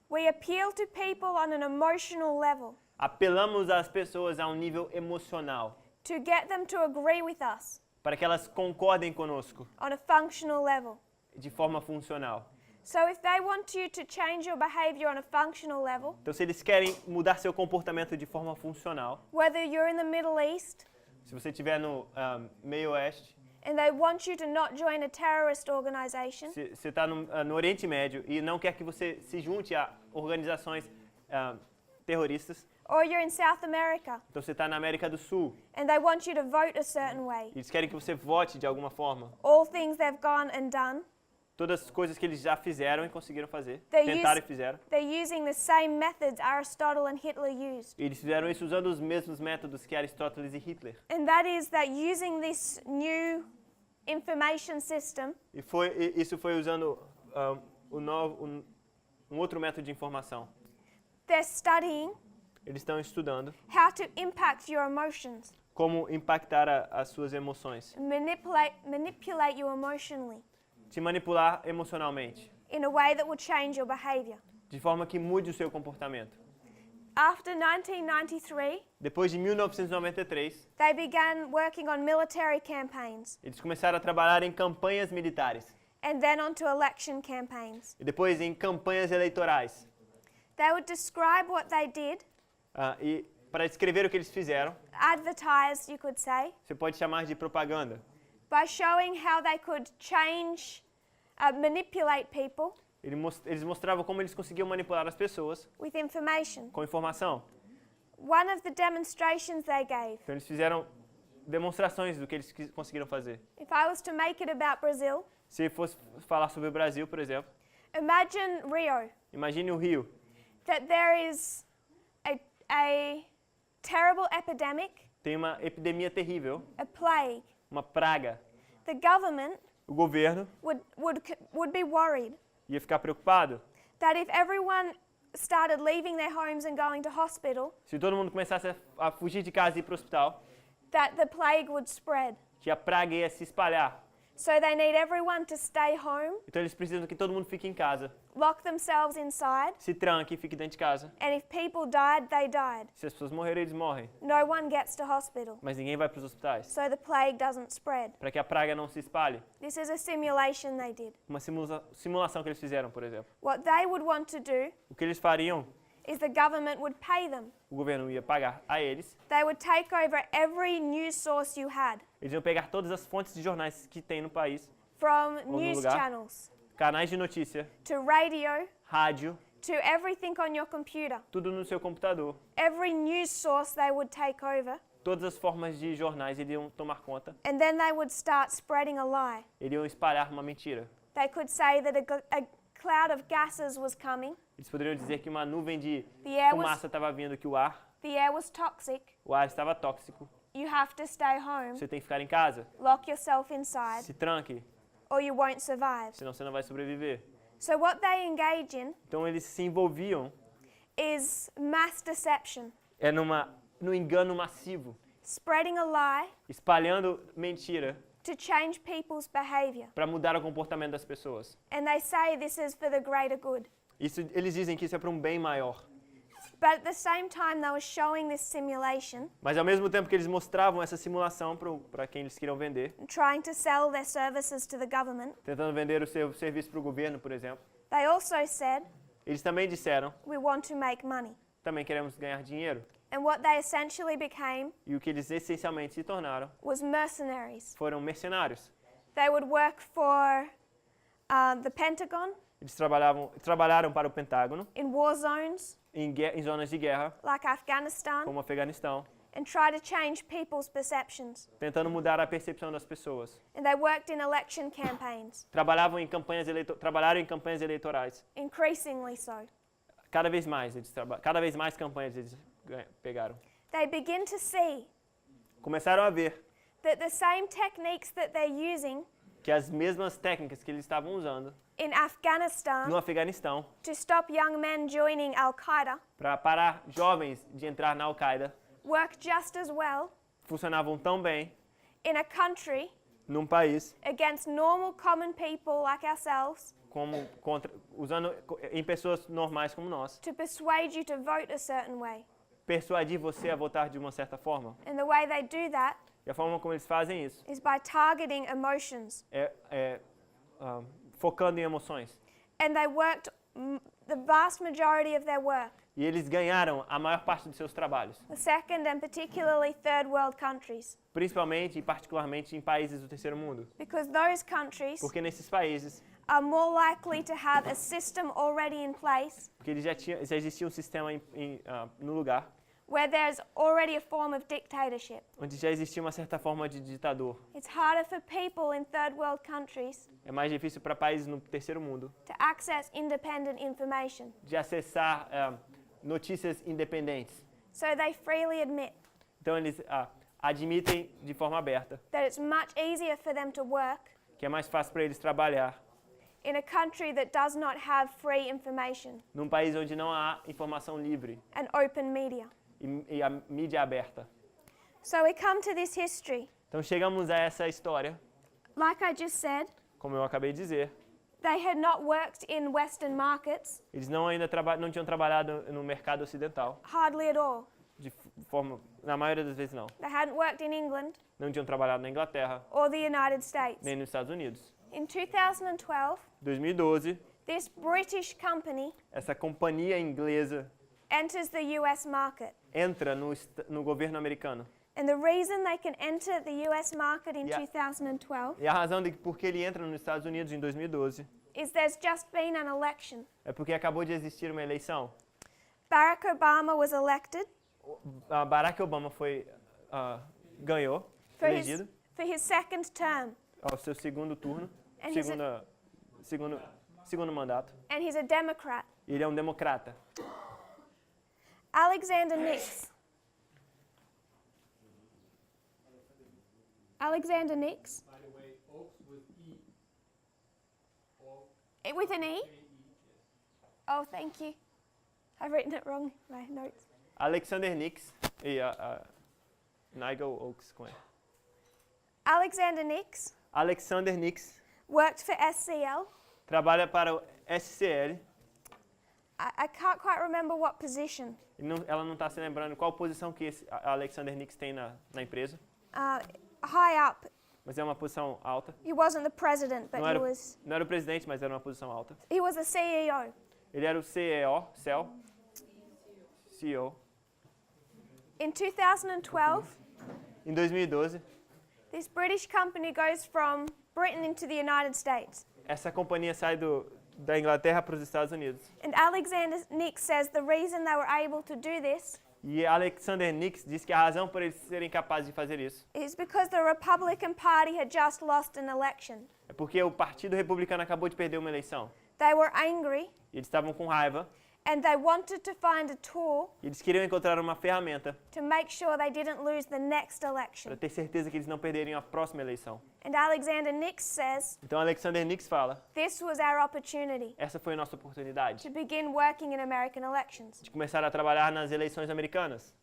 We appeal to people on an emotional level Apelamos às pessoas a um nível emocional, to get them to agree with us para que elas concordem conosco on a functional level. de forma funcional. So if they want you to change your behavior on a functional level, Então, se eles querem mudar seu comportamento de forma funcional, whether you're in the Middle East se você estiver no meio oeste, and they want you to not join a terrorist organization, se você está no Oriente Médio e não quer que você se junte a organizações terroristas, or you're in South America então você está na América do Sul and they want you to vote a certain way, e eles querem que você vote de alguma forma, all things they've gone and done, todas as coisas que eles já fizeram e conseguiram fazer, They tentaram use- e fizeram. they're using the same methods Aristotle and Hitler used. E eles fizeram isso usando os mesmos métodos que Aristóteles e Hitler. And that is that using this new information system, Isso foi usando um outro método de informação. they're studying Eles estão estudando how to impact your emotions, como impactar as suas emoções, manipulate you emotionally te manipular emocionalmente, in a way that will change your behavior. de forma que mude o seu comportamento. After 1993, Depois de 1993, they began working on military campaigns eles começaram a trabalhar em campanhas militares and then onto election campaigns. e depois em campanhas eleitorais. They would describe what they did, E para descrever o que eles fizeram, advertise, you could say, você pode chamar de propaganda, by showing how they could change, manipulate people Eles mostravam como eles conseguiam manipular as pessoas with information. com informação. One of the demonstrations they gave, Então eles fizeram demonstrações do que eles conseguiram fazer. if I was to make it about Brazil, Se fosse falar sobre o Brasil, por exemplo, imagine Rio, imagine o Rio, that there is a terrible epidemic, tem uma epidemia terrível, a plague. uma praga. The government O governo would be worried ia ficar preocupado that if everyone started leaving their homes and going to hospital, se todo mundo começasse a fugir de casa e ir para o hospital, that the plague would spread. que a praga ia se espalhar. So they need everyone to stay home, Então eles precisam que todo mundo fique em casa, lock themselves inside, se tranque e fique dentro de casa. and if people died, they died. Se as pessoas morrerem, eles morrem, No one gets to hospital, mas ninguém vai para os hospitais, so the plague doesn't spread. para que a praga não se espalhe. This is a simulation they did. Uma simulação que eles fizeram, por exemplo. What they would want to do O que eles fariam, is the government would pay them. o governo ia pagar a eles, They would take over every news source you had, eles iam pegar todas as fontes de jornais que tem no país, from no news lugar. channels canais de notícia, to radio rádio, to everything on your computer. tudo no seu computador. Every news source they would take over, Todas as formas de jornais iriam tomar conta, and then they would start spreading a lie. iriam espalhar uma mentira. They could say that a cloud of gases was coming, Eles poderiam dizer que uma nuvem de the air fumaça estava vindo, que o ar was toxic. estava tóxico. You have to stay home, Você tem que ficar em casa, lock yourself inside, se tranque, or you won't survive. senão você não vai sobreviver. So what they engage in Então eles se envolviam is mass deception, no engano massivo, spreading a lie espalhando mentira to change people's behavior. para mudar o comportamento das pessoas. And they say this is for the greater good. Eles dizem que isso é para um bem maior. But at the same time they were showing this simulation, Mas ao mesmo tempo que eles mostravam essa simulação para quem eles queriam vender, trying to sell their services to the government, tentando vender o seu serviço para o governo, por exemplo, they also said, eles também disseram, we want to make money. também queremos ganhar dinheiro. And what they essentially became E o que eles essencialmente se tornaram was mercenaries. foram mercenários. They would work for the Pentagon, Eles trabalharam para o Pentágono in war zones em zonas de guerra, like Afghanistan, como o Afeganistão, and try to change people's perceptions. tentando mudar a percepção das pessoas. And they worked in election campaigns, Trabalharam em campanhas eleitorais. increasingly so. Cada vez mais campanhas eles pegaram. They begin to see Começaram a ver that the same techniques that they're using que as mesmas técnicas que eles estavam usando in Afghanistan no Afeganistão to stop young men joining Al-Qaeda para parar jovens de entrar na Al-Qaeda work just as well funcionavam tão bem in a country num país against normal common people like ourselves usando em pessoas normais como nós, to persuade you to vote a certain way. persuadir você a votar de uma certa forma. And the way they do that E a forma como eles fazem isso is by targeting emotions. focando em emoções. And they worked the vast majority of their work, E eles ganharam a maior parte dos seus trabalhos, the second and particularly third world countries, principalmente e particularmente em países do terceiro mundo, because those countries porque nesses países, are more likely to have a system already in place porque já existia um sistema no lugar, where there's already a form of dictatorship. onde já existia uma certa forma de ditador. It's harder for people in third world countries É mais difícil para países no terceiro mundo to access independent information. de acessar notícias independentes. So they freely admit Então eles admitem de forma aberta that it's much easier for them to work que é mais fácil para eles trabalhar in a country that does not have free information num país onde não há informação livre and open media. e a mídia aberta. So we come to this history. Então chegamos a essa história, Like I just said, como eu acabei de dizer. they had not worked in Western markets, Eles não tinham trabalhado no mercado ocidental, hardly at all. na maioria das vezes não. They hadn't worked in England Não tinham trabalhado na Inglaterra, or the United States. nem nos Estados Unidos. In 2012, 2012, this British company essa companhia inglesa enters the US market. entra no governo americano. And the reason they can enter the US market in Yeah. 2012 E a razão de por que ele entra nos Estados Unidos em 2012 is there's just been an election. é porque acabou de existir uma eleição. Barack Obama was elected Barack Obama ganhou, elegido, for his second term, ao seu segundo turno, And he's segundo mandato. and he's a Democrat. Ele é um democrata. Alexander Nix. By the way, Oaks with E. With an E? Oh, thank you. I've written it wrong in my notes. Alexander Nix e Nigel Oaks com ele. Alexander Nix Alexander Nix worked for SCL. trabalha para o SCL. I can't quite remember what position. Ela não está se lembrando qual posição que esse Alexander Nix tem na empresa, High up. mas é uma posição alta. He wasn't the president, but Não he era o presidente, mas era uma posição alta. was the CEO. Ele era o CEO. In 2012, Em 2012, this British company goes from Britain into the United States. essa companhia sai da Inglaterra para os Estados Unidos. And Alexander Nix says the reason they were able to do this E Alexander Nix diz que a razão por eles serem capazes de fazer isso is because the Republican Party had just lost an election. é porque o Partido Republicano acabou de perder uma eleição. They were angry E eles estavam com raiva. and they wanted to find a tool E eles queriam encontrar uma ferramenta to make sure they didn't lose the next para election. ter certeza que eles não perderiam a próxima eleição. And Alexander Nix says, Então Alexander Nix fala: this was our opportunity essa foi a nossa oportunidade to begin working in American elections. de começar a trabalhar nas eleições americanas.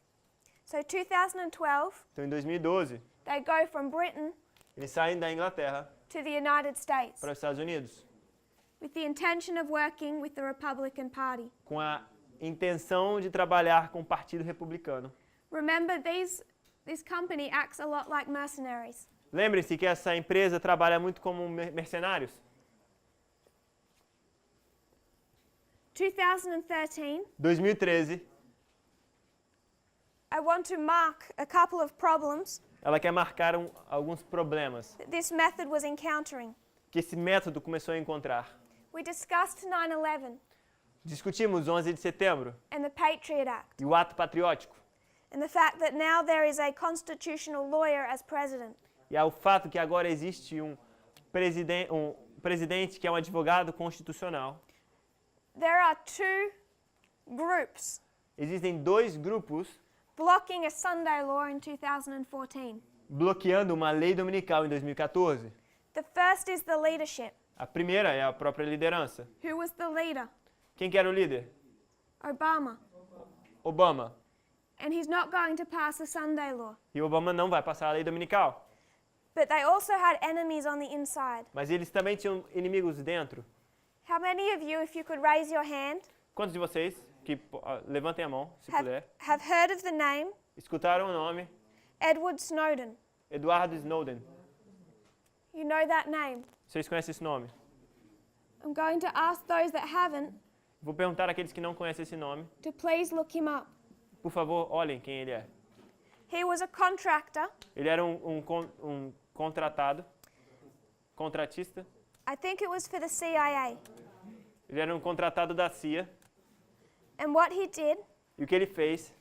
So 2012, Então em 2012, they go from Britain eles saem da Inglaterra to the United States para os Estados Unidos with the intention of working with the Republican Party. com a intenção de trabalhar com o Partido Republicano. Remember, this company acts a lot like mercenaries. Lembre-se que essa empresa trabalha muito como mercenários. 2013, I want to mark a couple of problems ela quer marcar alguns problemas that this method was encountering. que esse método começou a encontrar. We discussed 9/11 Discutimos 11 de setembro and the Patriot Act, e o ato patriótico. and the fact that now there is a constitutional lawyer as president. E é o fato que agora existe um presidente que é um advogado constitucional. There are two groups Existem dois grupos blocking a Sunday law in 2014. bloqueando uma lei dominical em 2014. The first is the leadership. A primeira é a própria liderança. Who was the leader? Quem que era o líder? Obama. Obama. And he's not going to pass a Sunday law. E Obama não vai passar a lei dominical. But they also had enemies on the inside. Mas eles também tinham inimigos dentro. How many of you, if you could raise your hand, Quantos de vocês, que levantem a mão, se have, puder, have heard of the name escutaram o nome Edward Snowden? Edward Snowden? You know that name. Vocês conhecem esse nome? I'm going to ask those that haven't Vou perguntar àqueles que não conhecem esse nome. to please look him up. Por favor, olhem quem ele é. He was a contractor. Ele era um contratista. I think it was for the CIA. Ele era um contratado da CIA. And what he did E o que ele fez?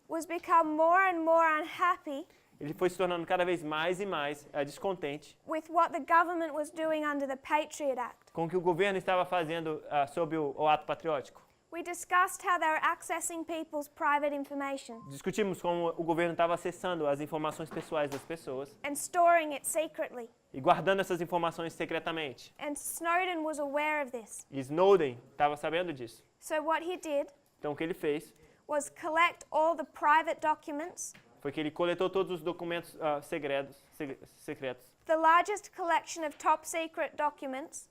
was become more and more unhappy Ele foi se tornando cada vez mais e mais descontente with what the government was doing under the Patriot Act. com o que o governo estava fazendo sob o ato patriótico. We discussed how they were accessing people's private information Discutimos como o governo estava acessando as informações pessoais das pessoas and storing it secretly. e guardando essas informações secretamente. And Snowden was aware of this. E Snowden estava sabendo disso. So what he did Então o que ele fez was collect all the private documents, foi que ele coletou todos os documentos secretos. the largest collection of top secret documents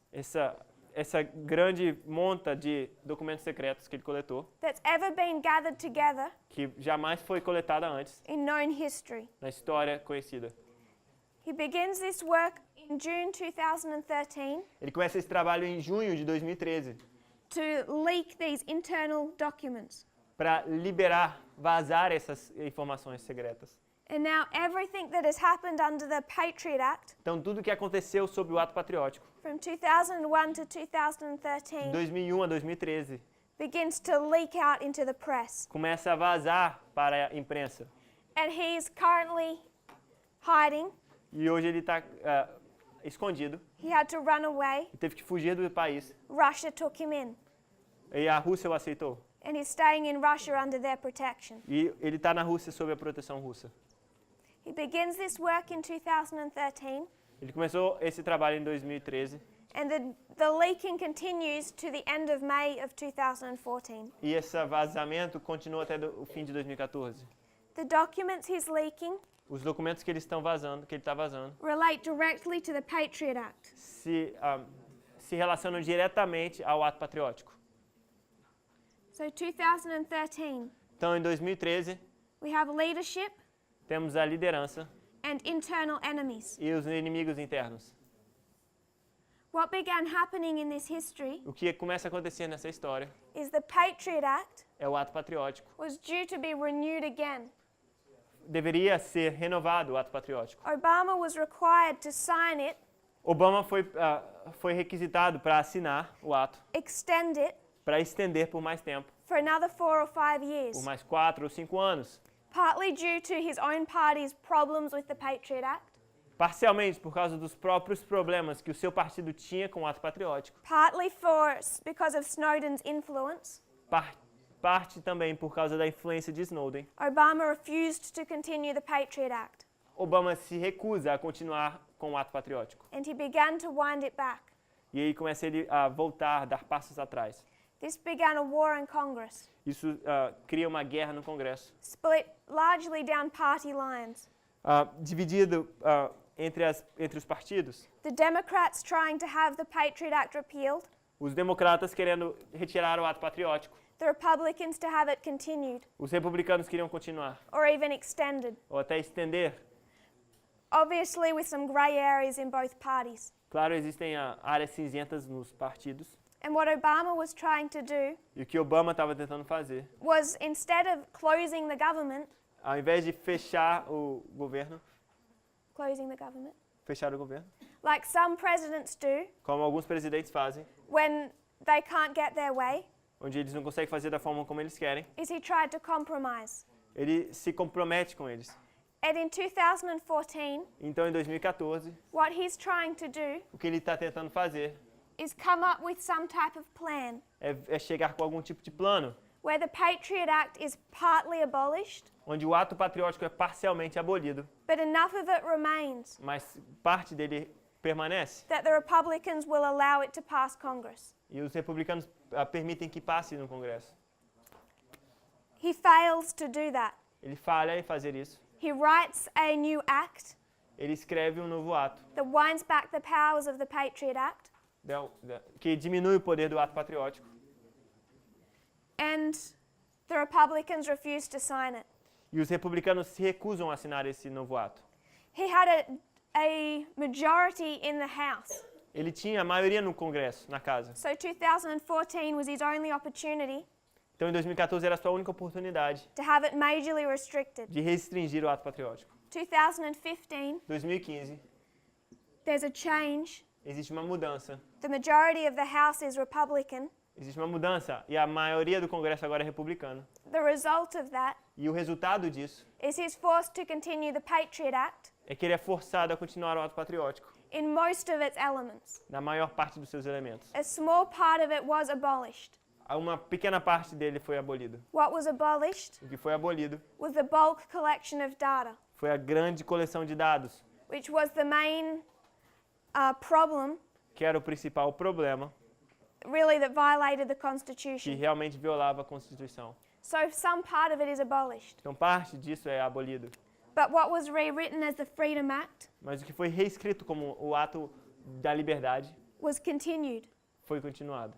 Essa grande monta de documentos secretos que ele coletou, that's ever been gathered together que jamais foi coletada antes in known history. na história conhecida. He begins this work in June 2013 Ele começa esse trabalho em junho de 2013 to leak these internal documents. para liberar, vazar essas informações secretas. And now everything that has happened under the Patriot Act Então tudo que aconteceu sob o ato patriótico, from 2001 to de 2013, 2001 a 2013, begins to leak out into the press. começa a vazar para a imprensa. And he's currently hiding. E hoje ele está escondido He had to run away. e teve que fugir do país. Russia took him in. E a Rússia o aceitou. And he's staying in Russia under their protection. E ele está na Rússia sob a proteção russa. He begins this work in 2013, Ele começou esse trabalho em 2013 and the leaking continues to the end of May of 2014. e esse vazamento continua até o fim de 2014. The documents he's leaking Os documentos que ele está vazando, relate directly to the Patriot Act. se relacionam diretamente ao ato patriótico. So 2013, Então, em 2013, we have leadership temos a liderança and internal enemies. e os inimigos internos. What began happening in this history O que começa a acontecer nessa história is the Patriot Act é o ato patriótico. was due to be renewed again. Deveria ser renovado o ato patriótico. Obama was required to sign it, Obama foi requisitado para assinar o ato, extend it para estender por mais tempo, for another 4 or 5 por years, mais 4 ou 5 anos. partly due to his own party's problems with the Patriot Act, Parcialmente por causa dos próprios problemas que o seu partido tinha com o ato patriótico. partly because of Snowden's influence. Parte também por causa da influência de Snowden. Obama refused to continue the Patriot Act, Obama se recusa a continuar com o ato patriótico. and he began to wind it back. E aí começa ele a voltar, dar passos atrás. This began a war in Congress, Isso cria uma guerra no Congresso, split largely down party lines. dividido entre os partidos. The Democrats trying to have the Patriot Act repealed, Os democratas querendo retirar o ato patriótico. the Republicans to have it continued Os republicanos queriam continuar, or even extended, ou até estender. obviously with some grey areas in both parties. Claro, existem áreas cinzentas nos partidos. And what Obama was trying to do E o que Obama estava tentando fazer, was, instead of closing the government, ao invés de fechar o governo, fechar o governo, like some presidents do como alguns presidentes fazem, when they can't get their way, onde eles não conseguem fazer da forma como eles querem, is he tried to compromise. ele se compromete com eles. And in 2014, Então, em 2014, what he's trying to do o que ele está tentando fazer is come up with some type of plan é chegar com algum tipo de plano, where the Patriot Act is partly abolished, onde o ato patriótico é parcialmente abolido, but enough of it remains mas parte dele permanece. that the Republicans will allow it to pass Congress. E os republicanos permitem que passe no Congresso. He fails to do that. Ele falha em fazer isso. He writes a new act Ele escreve um novo ato, that winds back the powers of the Patriot Act, que diminui o poder do ato patriótico. and the Republicans refuse to sign it. E os republicanos se recusam a assinar esse novo ato. He had a majority in the House. Ele tinha a maioria no Congresso, na casa. So 2014 was his only opportunity Então, em 2014, era a sua única oportunidade to have it majorly restricted. de restringir o ato patriótico. 2015, 2015, there's a change. existe uma mudança. The majority of the House is Republican. Existe uma mudança e a maioria do Congresso agora é republicano. The result of that E o resultado disso is he's forced to continue the Patriot Act é que ele é forçado a continuar o ato patriótico, in most of its elements. na maior parte dos seus elementos. A small part of it was abolished. Uma pequena parte dele foi abolido. What was abolished O que foi abolido was the bulk collection of data, foi a grande coleção de dados, which was the main problem, que era o principal problema, really, that violated the que Constitution. realmente violava a Constituição. So some part of it is abolished. Então, parte disso é abolido. But what was rewritten as the Freedom Act Mas o que foi reescrito como o ato da liberdade was continued. foi continuado.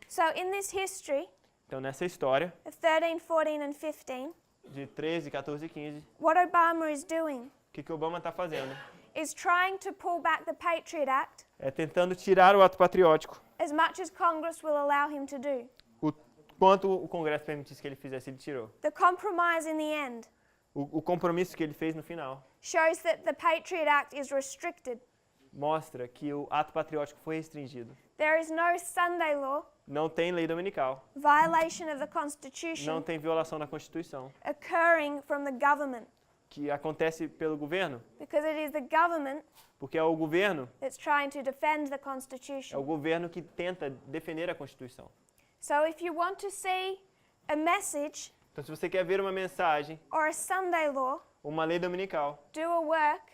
So in this history Então, nessa história, of 13, 14, and 15, de 13, 14 e 15, what Obama is doing o que Obama está fazendo? is trying to pull back the Patriot Act É tentando tirar o ato patriótico, as much as Congress will allow him to do. o quanto o Congresso permitisse que ele fizesse, ele tirou. The compromise in the end O compromisso que ele fez no final shows that the Patriot Act is restricted. mostra que o ato patriótico foi restringido. There is no Sunday law, Não tem lei dominical, violation of the não Constitution tem violação da Constituição, occurring from the government, que acontece pelo governo, because it is the government porque é o governo, that's trying to defend the é o Constitution. governo que tenta defender a Constituição. So if you want to see a message Então, se você quer ver uma mensagem, or a Sunday law uma lei dominical, do a work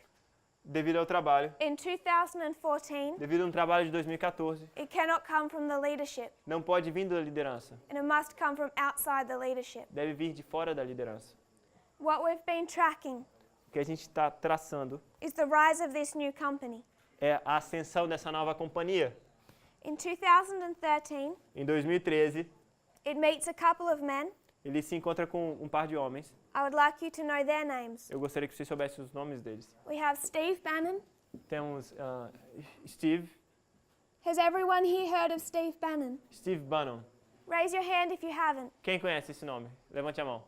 devido ao trabalho, in 2014, devido a um trabalho de 2014, it cannot come from the leadership, não pode vir da liderança, and it must come from outside the leadership. deve vir de fora da liderança. What we've been tracking O que a gente está traçando is the rise of this new company. é a ascensão dessa nova companhia. In 2013, Em 2013, it meets a couple of men. ele se encontra com um par de homens. I would like you to know their names. Eu gostaria que você soubesse os nomes deles. We have Steve Bannon. Temos Steve Has everyone here heard of Steve Bannon? Bannon. Raise your hand if you haven't. Quem conhece esse nome? Levante a mão.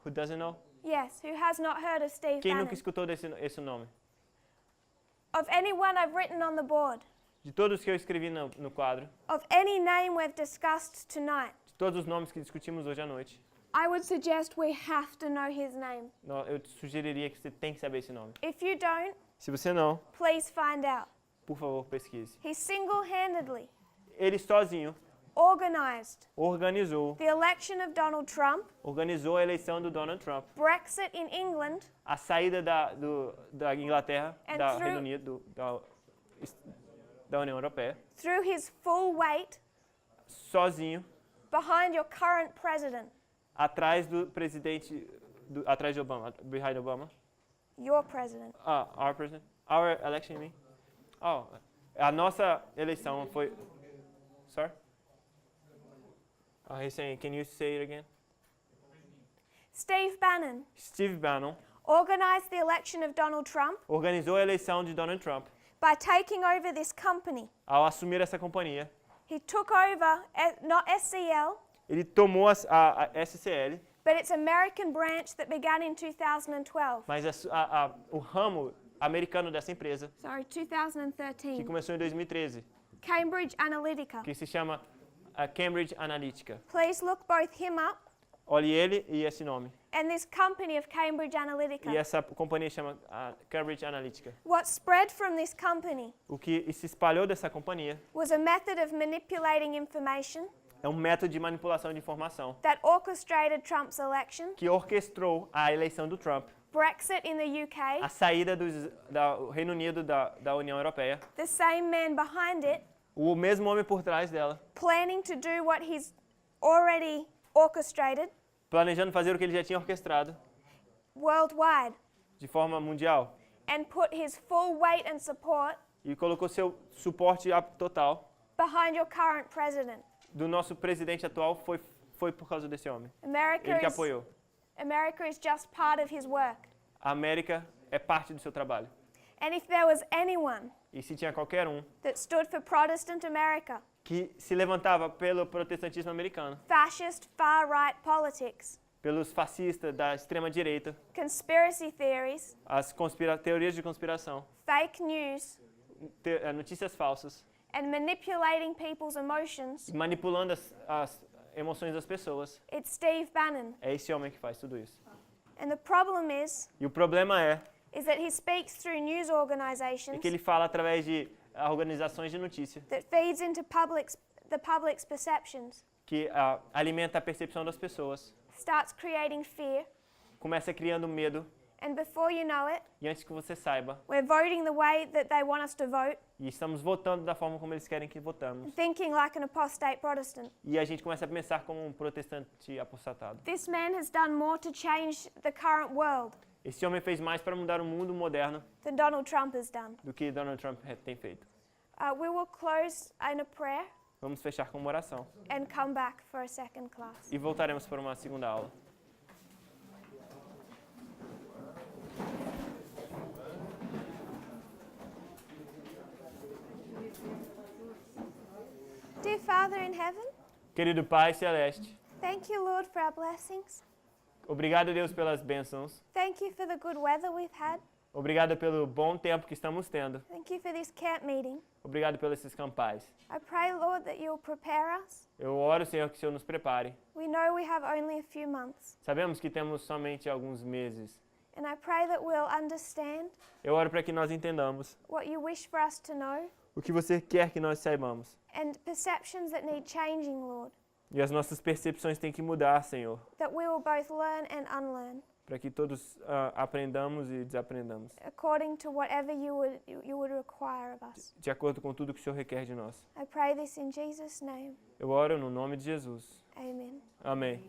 Who doesn't know? Yes, who has not heard of Steve Quem Bannon? nunca escutou esse nome? Of anyone I've written on the board, De todos que eu escrevi no quadro, of any name we've discussed tonight, de todos os nomes que discutimos hoje à noite, I would suggest we have to know his name. eu te sugeriria que você tem que saber esse nome. If you don't, Se você não, please find out. por favor, pesquise. He single-handedly Ele sozinho organized organizou the election of Donald Trump, a eleição do Donald Trump, Brexit in England, a saída da Inglaterra, And da through- Reino Unido, da União Europeia, through his full weight sozinho, behind your current president, atrás do presidente, atrás de Obama, behind Obama. your president. Our president, our election, you mean? Oh, a nossa eleição foi. Sorry. He's saying, can you say it again? Steve Bannon Steve Bannon organized the election of Donald Trump organizou a eleição de Donald Trump by taking over this company. ao assumir essa companhia. He took over, not SCL, Ele tomou a SCL, but its American branch that began in 2012. mas o ramo americano dessa empresa, sorry, que 2013, começou em 2013, Cambridge Analytica. que se chama a Cambridge Analytica. Please look both him up Olhe ele e esse nome. and this company of Cambridge E Analytica. essa companhia chama a Cambridge Analytica. What spread from this company O que se espalhou dessa companhia was a method of manipulating information é um método de manipulação de informação that orchestrated Trump's election, que orquestrou a eleição do Trump, Brexit in the UK, a saída do Reino Unido da União Europeia, the same man behind it, o mesmo homem por trás dela, planning to do what he's already orchestrated planejando fazer o que ele já tinha orquestrado worldwide de forma mundial and put his full weight and support e colocou seu suporte total behind your current president. do nosso presidente atual foi por causa desse homem. America Ele que is, apoiou. America is just part of his work. A América é parte do seu trabalho. And if there was anyone E se tinha qualquer um that stood for Protestant America, que se levantava pelo protestantismo americano, fascist far-right politics, pelos fascistas da extrema direita, conspiracy theories, as teorias de conspiração, fake news, notícias falsas, and manipulating people's emotions, manipulando as emoções das pessoas, it's Steve Bannon. é esse homem que faz tudo isso. And the problem is E o problema é that he speaks through news que organizations ele fala através de organizações de notícia that feeds into the public's perceptions, que alimenta a percepção das pessoas, starts creating fear, começa criando medo and before you know it, e antes que você saiba, we're voting the way that they want us to vote, e estamos votando da forma como eles querem que votamos, thinking like an apostate Protestant. e a gente começa a pensar como um protestante apostatado. This man has done more to change the current world Esse homem fez mais para mudar o mundo moderno than Donald Trump has done. do que Donald Trump tem feito. We will close in a prayer Vamos fechar com uma oração and come back for a second class. e voltaremos para uma segunda aula. Dear Father in heaven, Querido Pai Celeste, thank you, Lord, for our blessings. obrigado, Deus, pelas bênçãos. Thank you for the good weather we've had. Obrigado pelo bom tempo que estamos tendo. Thank you for this camp meeting. Obrigado pelos esses campais. I pray, Lord, that you'll prepare us. Eu oro, Senhor, que o Senhor nos prepare. We know we have only a few months. Sabemos que temos somente alguns meses. And I pray that we'll understand Eu oro para que nós entendamos what you wish for us to know o que você quer que nós saibamos. and perceptions that need changing, Lord, E as nossas percepções têm que mudar, Senhor, that we will both learn and unlearn para que todos aprendamos e desaprendamos, according to whatever you would require of us. de acordo com tudo que o Senhor requer de nós. I pray this in Jesus' name. Eu oro no nome de Jesus. Amen. Amém.